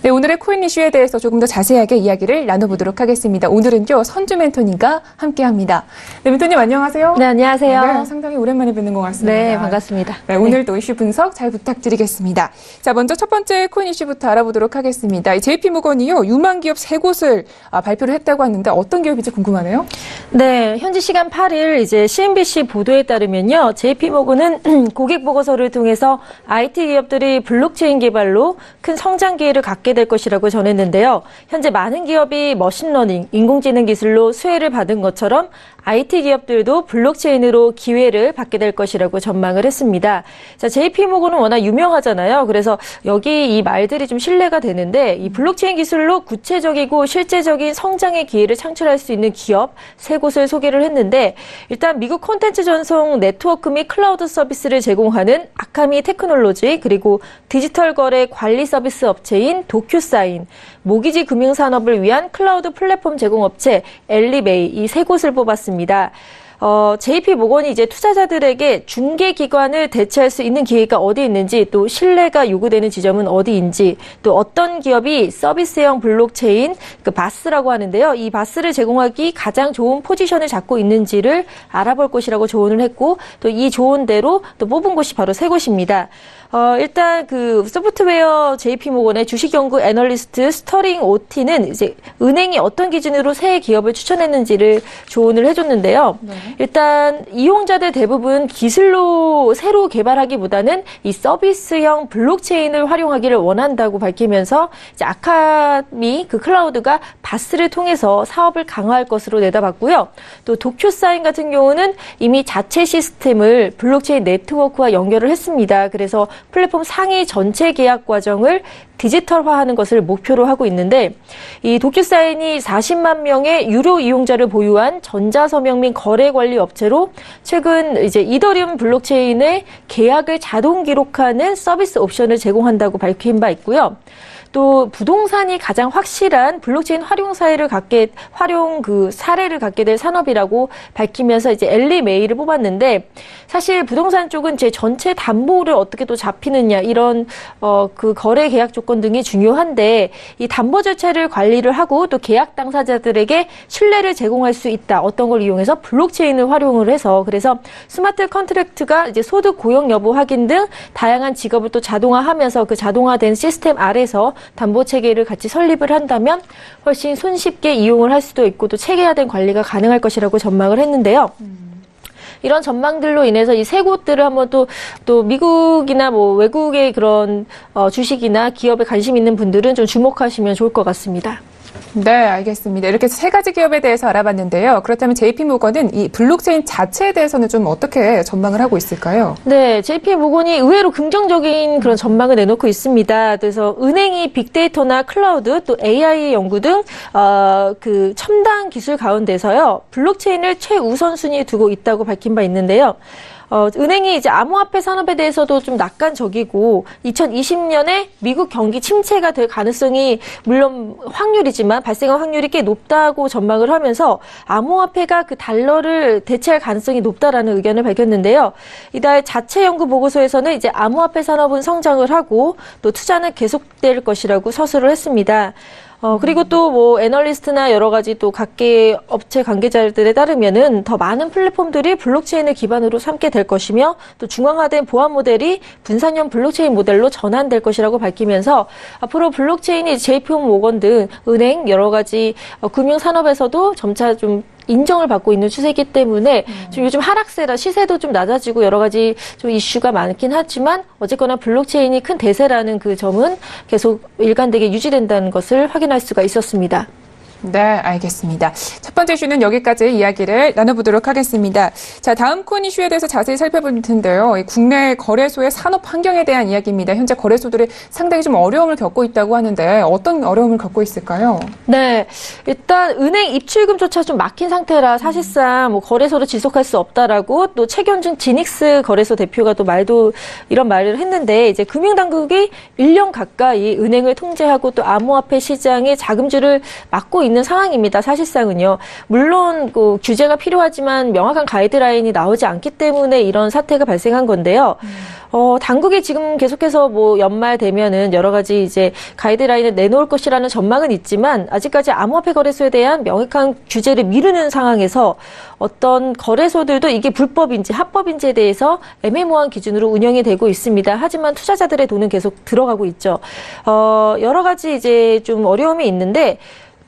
Speaker 2: 네, 오늘의 코인 이슈에 대해서 조금 더 자세하게 이야기를 나눠보도록 하겠습니다. 오늘은요, 선주 멘토님과 함께합니다. 네, 멘토님 안녕하세요.
Speaker 3: 네, 안녕하세요.
Speaker 2: 네, 상당히 오랜만에 뵙는 것 같습니다.
Speaker 3: 네, 반갑습니다.
Speaker 2: 네, 오늘도 이슈 분석 잘 부탁드리겠습니다. 자, 먼저 첫 번째 코인 이슈부터 알아보도록 하겠습니다. JP모건이요, 유망 기업 3곳을 발표를 했다고 하는데 어떤 기업인지 궁금하네요.
Speaker 5: 네, 현지 시간 8일 이제 CNBC 보도에 따르면요, JP모건은 고객 보고서를 통해서 IT 기업들이 블록체인 개발로 큰 성장 기회를 갖게 될 것이라고 전했는데요. 현재 많은 기업이 머신러닝, 인공지능 기술로 수혜를 받은 것처럼 IT 기업들도 블록체인으로 기회를 받게 될 것이라고 전망을 했습니다. 자, JP모건은 워낙 유명하잖아요. 그래서 여기 이 말들이 좀 신뢰가 되는데 이 블록체인 기술로 구체적이고 실제적인 성장의 기회를 창출할 수 있는 기업 3곳을 소개를 했는데 일단 미국 콘텐츠 전송 네트워크 및 클라우드 서비스를 제공하는 아카미 테크놀로지 그리고 디지털 거래 관리 서비스 업체인 도큐사인, 모기지 금융산업을 위한 클라우드 플랫폼 제공업체 엘리메이 이 3곳을 뽑았습니다. JP모건이 이제 투자자들에게 중개기관을 대체할 수 있는 기회가 어디 있는지 또 신뢰가 요구되는 지점은 어디인지 또 어떤 기업이 서비스형 블록체인 그 바스라고 하는데요. 이 바스를 제공하기 가장 좋은 포지션을 잡고 있는지를 알아볼 것이라고 조언을 했고 또 이 조언대로 또 뽑은 곳이 바로 3곳입니다. 일단 그 소프트웨어 JP모건의 주식연구 애널리스트 스터링 OT는 이제 은행이 어떤 기준으로 새 기업을 추천했는지를 조언을 해줬는데요. 네. 일단 이용자들 대부분 기술로 새로 개발하기보다는 이 서비스형 블록체인을 활용하기를 원한다고 밝히면서 이제 아카미 그 클라우드가 바스를 통해서 사업을 강화할 것으로 내다봤고요. 또 도큐사인 같은 경우는 이미 자체 시스템을 블록체인 네트워크와 연결을 했습니다. 그래서 플랫폼 상위 전체 계약 과정을 디지털화하는 것을 목표로 하고 있는데 이 도큐사인이 40만 명의 유료 이용자를 보유한 전자서명 및 거래 관리 업체로 최근 이제 이더리움 블록체인의 계약을 자동 기록하는 서비스 옵션을 제공한다고 밝힌 바 있고요. 또 부동산이 가장 확실한 블록체인 활용 사례를 갖게 될 산업이라고 밝히면서 이제 엘리메이를 뽑았는데 사실 부동산 쪽은 제 전체 담보를 어떻게 또 잡히느냐 이런 그 거래 계약 조건 등이 중요한데 이 담보 절차를 관리를 하고 또 계약 당사자들에게 신뢰를 제공할 수 있다. 어떤 걸 이용해서 블록체인을 활용을 해서 그래서 스마트 컨트랙트가 이제 소득 고용 여부 확인 등 다양한 직업을 또 자동화하면서 그 자동화된 시스템 아래서 담보 체계를 같이 설립을 한다면 훨씬 손쉽게 이용을 할 수도 있고 또 체계화된 관리가 가능할 것이라고 전망을 했는데요. 이런 전망들로 인해서 이 3곳들을 한번 또 미국이나 뭐 외국의 그런 주식이나 기업에 관심 있는 분들은 좀 주목하시면 좋을 것 같습니다.
Speaker 2: 네, 알겠습니다. 이렇게 3가지 기업에 대해서 알아봤는데요. 그렇다면 JP모건은 이 블록체인 자체에 대해서는 좀 어떻게 전망을 하고 있을까요?
Speaker 5: 네, JP모건이 의외로 긍정적인 그런 전망을 내놓고 있습니다. 그래서 은행이 빅데이터나 클라우드 또 AI 연구 등 그 첨단 기술 가운데서요. 블록체인을 최우선순위에 두고 있다고 밝힌 바 있는데요. 은행이 이제 암호화폐 산업에 대해서도 좀 낙관적이고 2020년에 미국 경기 침체가 될 가능성이 물론 확률이지만 발생할 확률이 꽤 높다고 전망을 하면서 암호화폐가 그 달러를 대체할 가능성이 높다라는 의견을 밝혔는데요. 이달 자체 연구 보고서에서는 이제 암호화폐 산업은 성장을 하고 또 투자는 계속될 것이라고 서술을 했습니다. 그리고 또 뭐 애널리스트나 여러 가지 또 각계 업체 관계자들에 따르면은 더 많은 플랫폼들이 블록체인을 기반으로 삼게 될 것이며 또 중앙화된 보안 모델이 분산형 블록체인 모델로 전환될 것이라고 밝히면서 앞으로 블록체인이 JP모건 등 은행 여러 가지 금융 산업에서도 점차 좀 인정을 받고 있는 추세이기 때문에 좀 요즘 하락세라 시세도 좀 낮아지고 여러 가지 좀 이슈가 많긴 하지만 어쨌거나 블록체인이 큰 대세라는 그 점은 계속 일관되게 유지된다는 것을 확인할 수가 있었습니다.
Speaker 2: 네, 알겠습니다. 첫 번째 이슈는 여기까지 이야기를 나눠보도록 하겠습니다. 자, 다음 코인 이슈에 대해서 자세히 살펴볼 텐데요. 이 국내 거래소의 산업 환경에 대한 이야기입니다. 현재 거래소들이 상당히 좀 어려움을 겪고 있다고 하는데 어떤 어려움을 겪고 있을까요?
Speaker 5: 네, 일단 은행 입출금조차 좀 막힌 상태라 사실상 뭐 거래소를 지속할 수 없다라고 또 최경준 지닉스 거래소 대표가 또 이런 말을 했는데 이제 금융당국이 1년 가까이 은행을 통제하고 또 암호화폐 시장의 자금줄을 막고 있는 상황입니다. 사실상은요. 물론 그 규제가 필요하지만 명확한 가이드라인이 나오지 않기 때문에 이런 사태가 발생한 건데요. 당국이 지금 계속해서 뭐 연말 되면은 여러 가지 이제 가이드라인을 내놓을 것이라는 전망은 있지만 아직까지 암호화폐 거래소에 대한 명확한 규제를 미루는 상황에서 어떤 거래소들도 이게 불법인지 합법인지에 대해서 애매모호한 기준으로 운영이 되고 있습니다. 하지만 투자자들의 돈은 계속 들어가고 있죠. 여러 가지 이제 좀 어려움이 있는데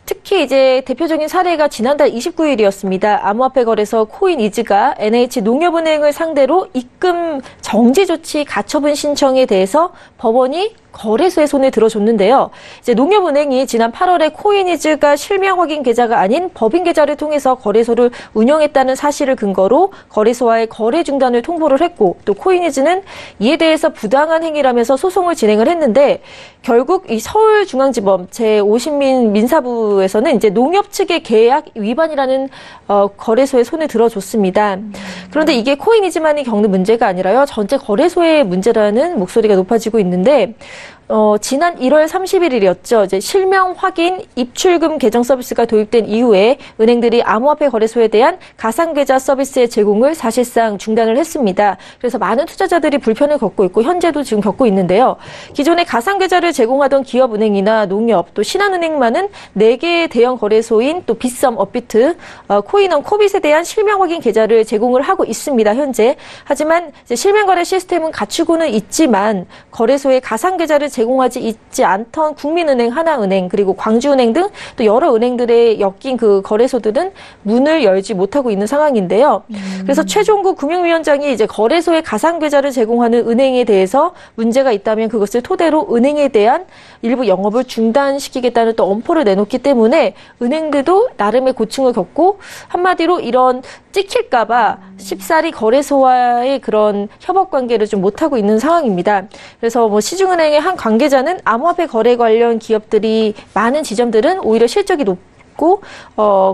Speaker 5: 특히 이제 대표적인 사례가 지난달 29일이었습니다. 암호화폐 거래소 코인이즈가 NH농협은행을 상대로 입금 정지 조치 가처분 신청에 대해서 법원이 거래소의 손을 들어줬는데요. 이제 농협은행이 지난 8월에 코인이즈가 실명 확인 계좌가 아닌 법인 계좌를 통해서 거래소를 운영했다는 사실을 근거로 거래소와의 거래 중단을 통보를 했고 또 코인이즈는 이에 대해서 부당한 행위라면서 소송을 진행을 했는데 결국 이 서울중앙지법 제50민 민사부에서는 이제 농협 측의 계약 위반이라는 거래소의 손을 들어줬습니다. 그런데 이게 코인이즈만이 겪는 문제가 아니라요. 전체 거래소의 문제라는 목소리가 높아지고 있는데 지난 1월 31일이었죠. 이제 실명 확인 입출금 계정 서비스가 도입된 이후에 은행들이 암호화폐 거래소에 대한 가상계좌 서비스의 제공을 사실상 중단을 했습니다. 그래서 많은 투자자들이 불편을 겪고 있고 현재도 지금 겪고 있는데요. 기존에 가상계좌를 제공하던 기업은행이나 농협 또 신한은행만은 4개의 대형 거래소인 또 빗썸, 업비트, 코인원, 코빗에 대한 실명 확인 계좌를 제공을 하고 있습니다. 현재. 하지만 이제 실명 거래 시스템은 갖추고는 있지만 거래소에 가상계좌를 제공하지 있지 않던 국민은행, 하나은행, 그리고 광주은행 등 또 여러 은행들의 엮인 그 거래소들은 문을 열지 못하고 있는 상황인데요. 그래서 최종구 금융위원장이 이제 거래소에 가상계좌를 제공하는 은행에 대해서 문제가 있다면 그것을 토대로 은행에 대한 일부 영업을 중단시키겠다는 또 엄포를 내놓기 때문에 은행들도 나름의 고충을 겪고 한마디로 이런 찍힐까봐 쉽사리 거래소와의 그런 협업 관계를 좀 못하고 있는 상황입니다. 그래서 뭐 시중은행의 한 관계자는 암호화폐 거래 관련 기업들이 많은 지점들은 오히려 실적이 높고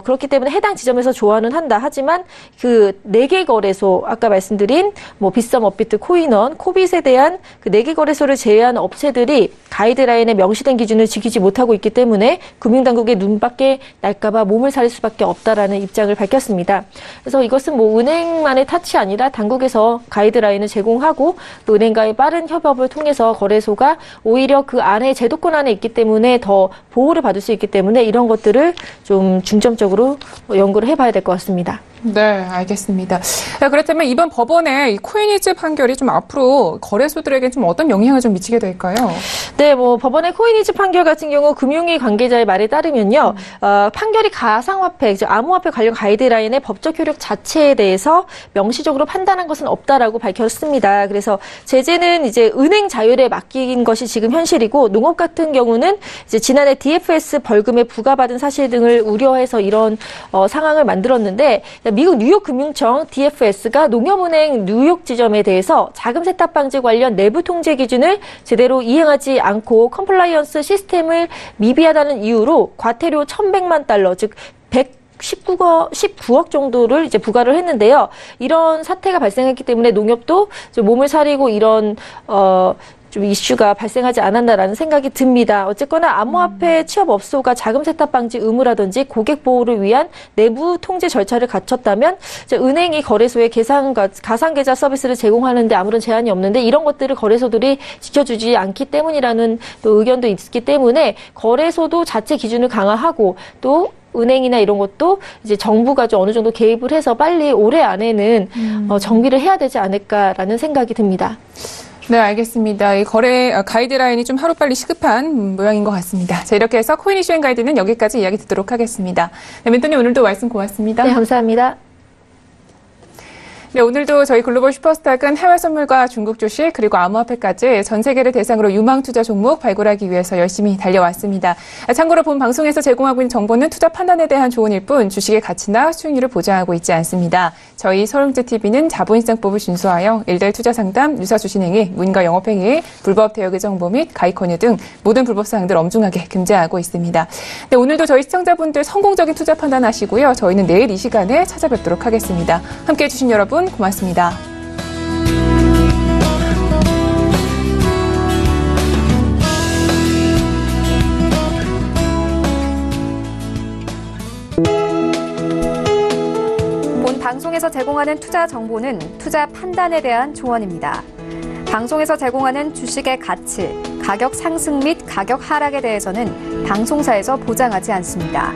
Speaker 5: 그렇기 때문에 해당 지점에서 조언은 한다. 하지만 그 4개 거래소 아까 말씀드린 뭐 빗썸, 업비트, 코인원, 코빗에 대한 그 4개 거래소를 제외한 업체들이 가이드라인에 명시된 기준을 지키지 못하고 있기 때문에 금융당국의 눈밖에 날까봐 몸을 사릴 수밖에 없다라는 입장을 밝혔습니다. 그래서 이것은 뭐 은행만의 탓이 아니라 당국에서 가이드라인을 제공하고 또 은행과의 빠른 협업을 통해서 거래소가 오히려 그 안에 제도권 안에 있기 때문에 더 보호를 받을 수 있기 때문에 이런 것들을 좀 중점적으로 연구를 해봐야 될 것 같습니다.
Speaker 2: 네, 알겠습니다. 그렇다면 이번 법원의 이 코인이즈 판결이 좀 앞으로 거래소들에게 좀 어떤 영향을 좀 미치게 될까요?
Speaker 5: 네, 뭐 법원의 코인이즈 판결 같은 경우 금융위 관계자의 말에 따르면요, 판결이 가상화폐, 암호화폐 관련 가이드라인의 법적 효력 자체에 대해서 명시적으로 판단한 것은 없다라고 밝혔습니다. 그래서 제재는 이제 은행 자율에 맡긴 것이 지금 현실이고 농업 같은 경우는 이제 지난해 DFS 벌금에 부과받은 사실 등을 우려해서 이런 상황을 만들었는데. 미국 뉴욕 금융청 DFS가 농협은행 뉴욕 지점에 대해서 자금 세탁 방지 관련 내부 통제 기준을 제대로 이행하지 않고 컴플라이언스 시스템을 미비하다는 이유로 과태료 1,100만 달러, 즉 19억 정도를 이제 부과를 했는데요. 이런 사태가 발생했기 때문에 농협도 좀 몸을 사리고 이런 좀 이슈가 발생하지 않았나라는 생각이 듭니다. 어쨌거나 암호화폐 취업업소가 자금 세탁 방지 의무라든지 고객 보호를 위한 내부 통제 절차를 갖췄다면 은행이 거래소에 가상계좌 서비스를 제공하는데 아무런 제한이 없는데 이런 것들을 거래소들이 지켜주지 않기 때문이라는 또 의견도 있기 때문에 거래소도 자체 기준을 강화하고 또 은행이나 이런 것도 이제 정부가 좀 어느 정도 개입을 해서 빨리 올해 안에는 정비를 해야 되지 않을까라는 생각이 듭니다.
Speaker 2: 네, 알겠습니다. 이 거래 가이드라인이 좀 하루빨리 시급한 모양인 것 같습니다. 자, 이렇게 해서 코인 이슈 앤 가이드는 여기까지 이야기 듣도록 하겠습니다. 네, 멘토님 오늘도 말씀 고맙습니다.
Speaker 5: 네, 감사합니다.
Speaker 2: 네, 오늘도 저희 글로벌 슈퍼스탁은 해외 선물과 중국 주식 그리고 암호화폐까지 전 세계를 대상으로 유망 투자 종목 발굴하기 위해서 열심히 달려왔습니다. 참고로 본 방송에서 제공하고 있는 정보는 투자 판단에 대한 조언일 뿐 주식의 가치나 수익률을 보장하고 있지 않습니다. 저희 서울증자TV는 자본시장법을 준수하여 일대일 투자 상담, 유사 주식행위, 무인가 영업행위, 불법 대여의 정보 및 가입 권유 등 모든 불법 사항들 엄중하게 금지하고 있습니다. 네, 오늘도 저희 시청자분들 성공적인 투자 판단하시고요. 저희는 내일 이 시간에 찾아뵙도록 하겠습니다. 함께해 주신 여러분 고맙습니다.
Speaker 1: 본 방송에서 제공하는 투자 정보는 투자 판단에 대한 조언입니다. 방송에서 제공하는 주식의 가치, 가격 상승 및 가격 하락에 대해서는 방송사에서 보장하지 않습니다.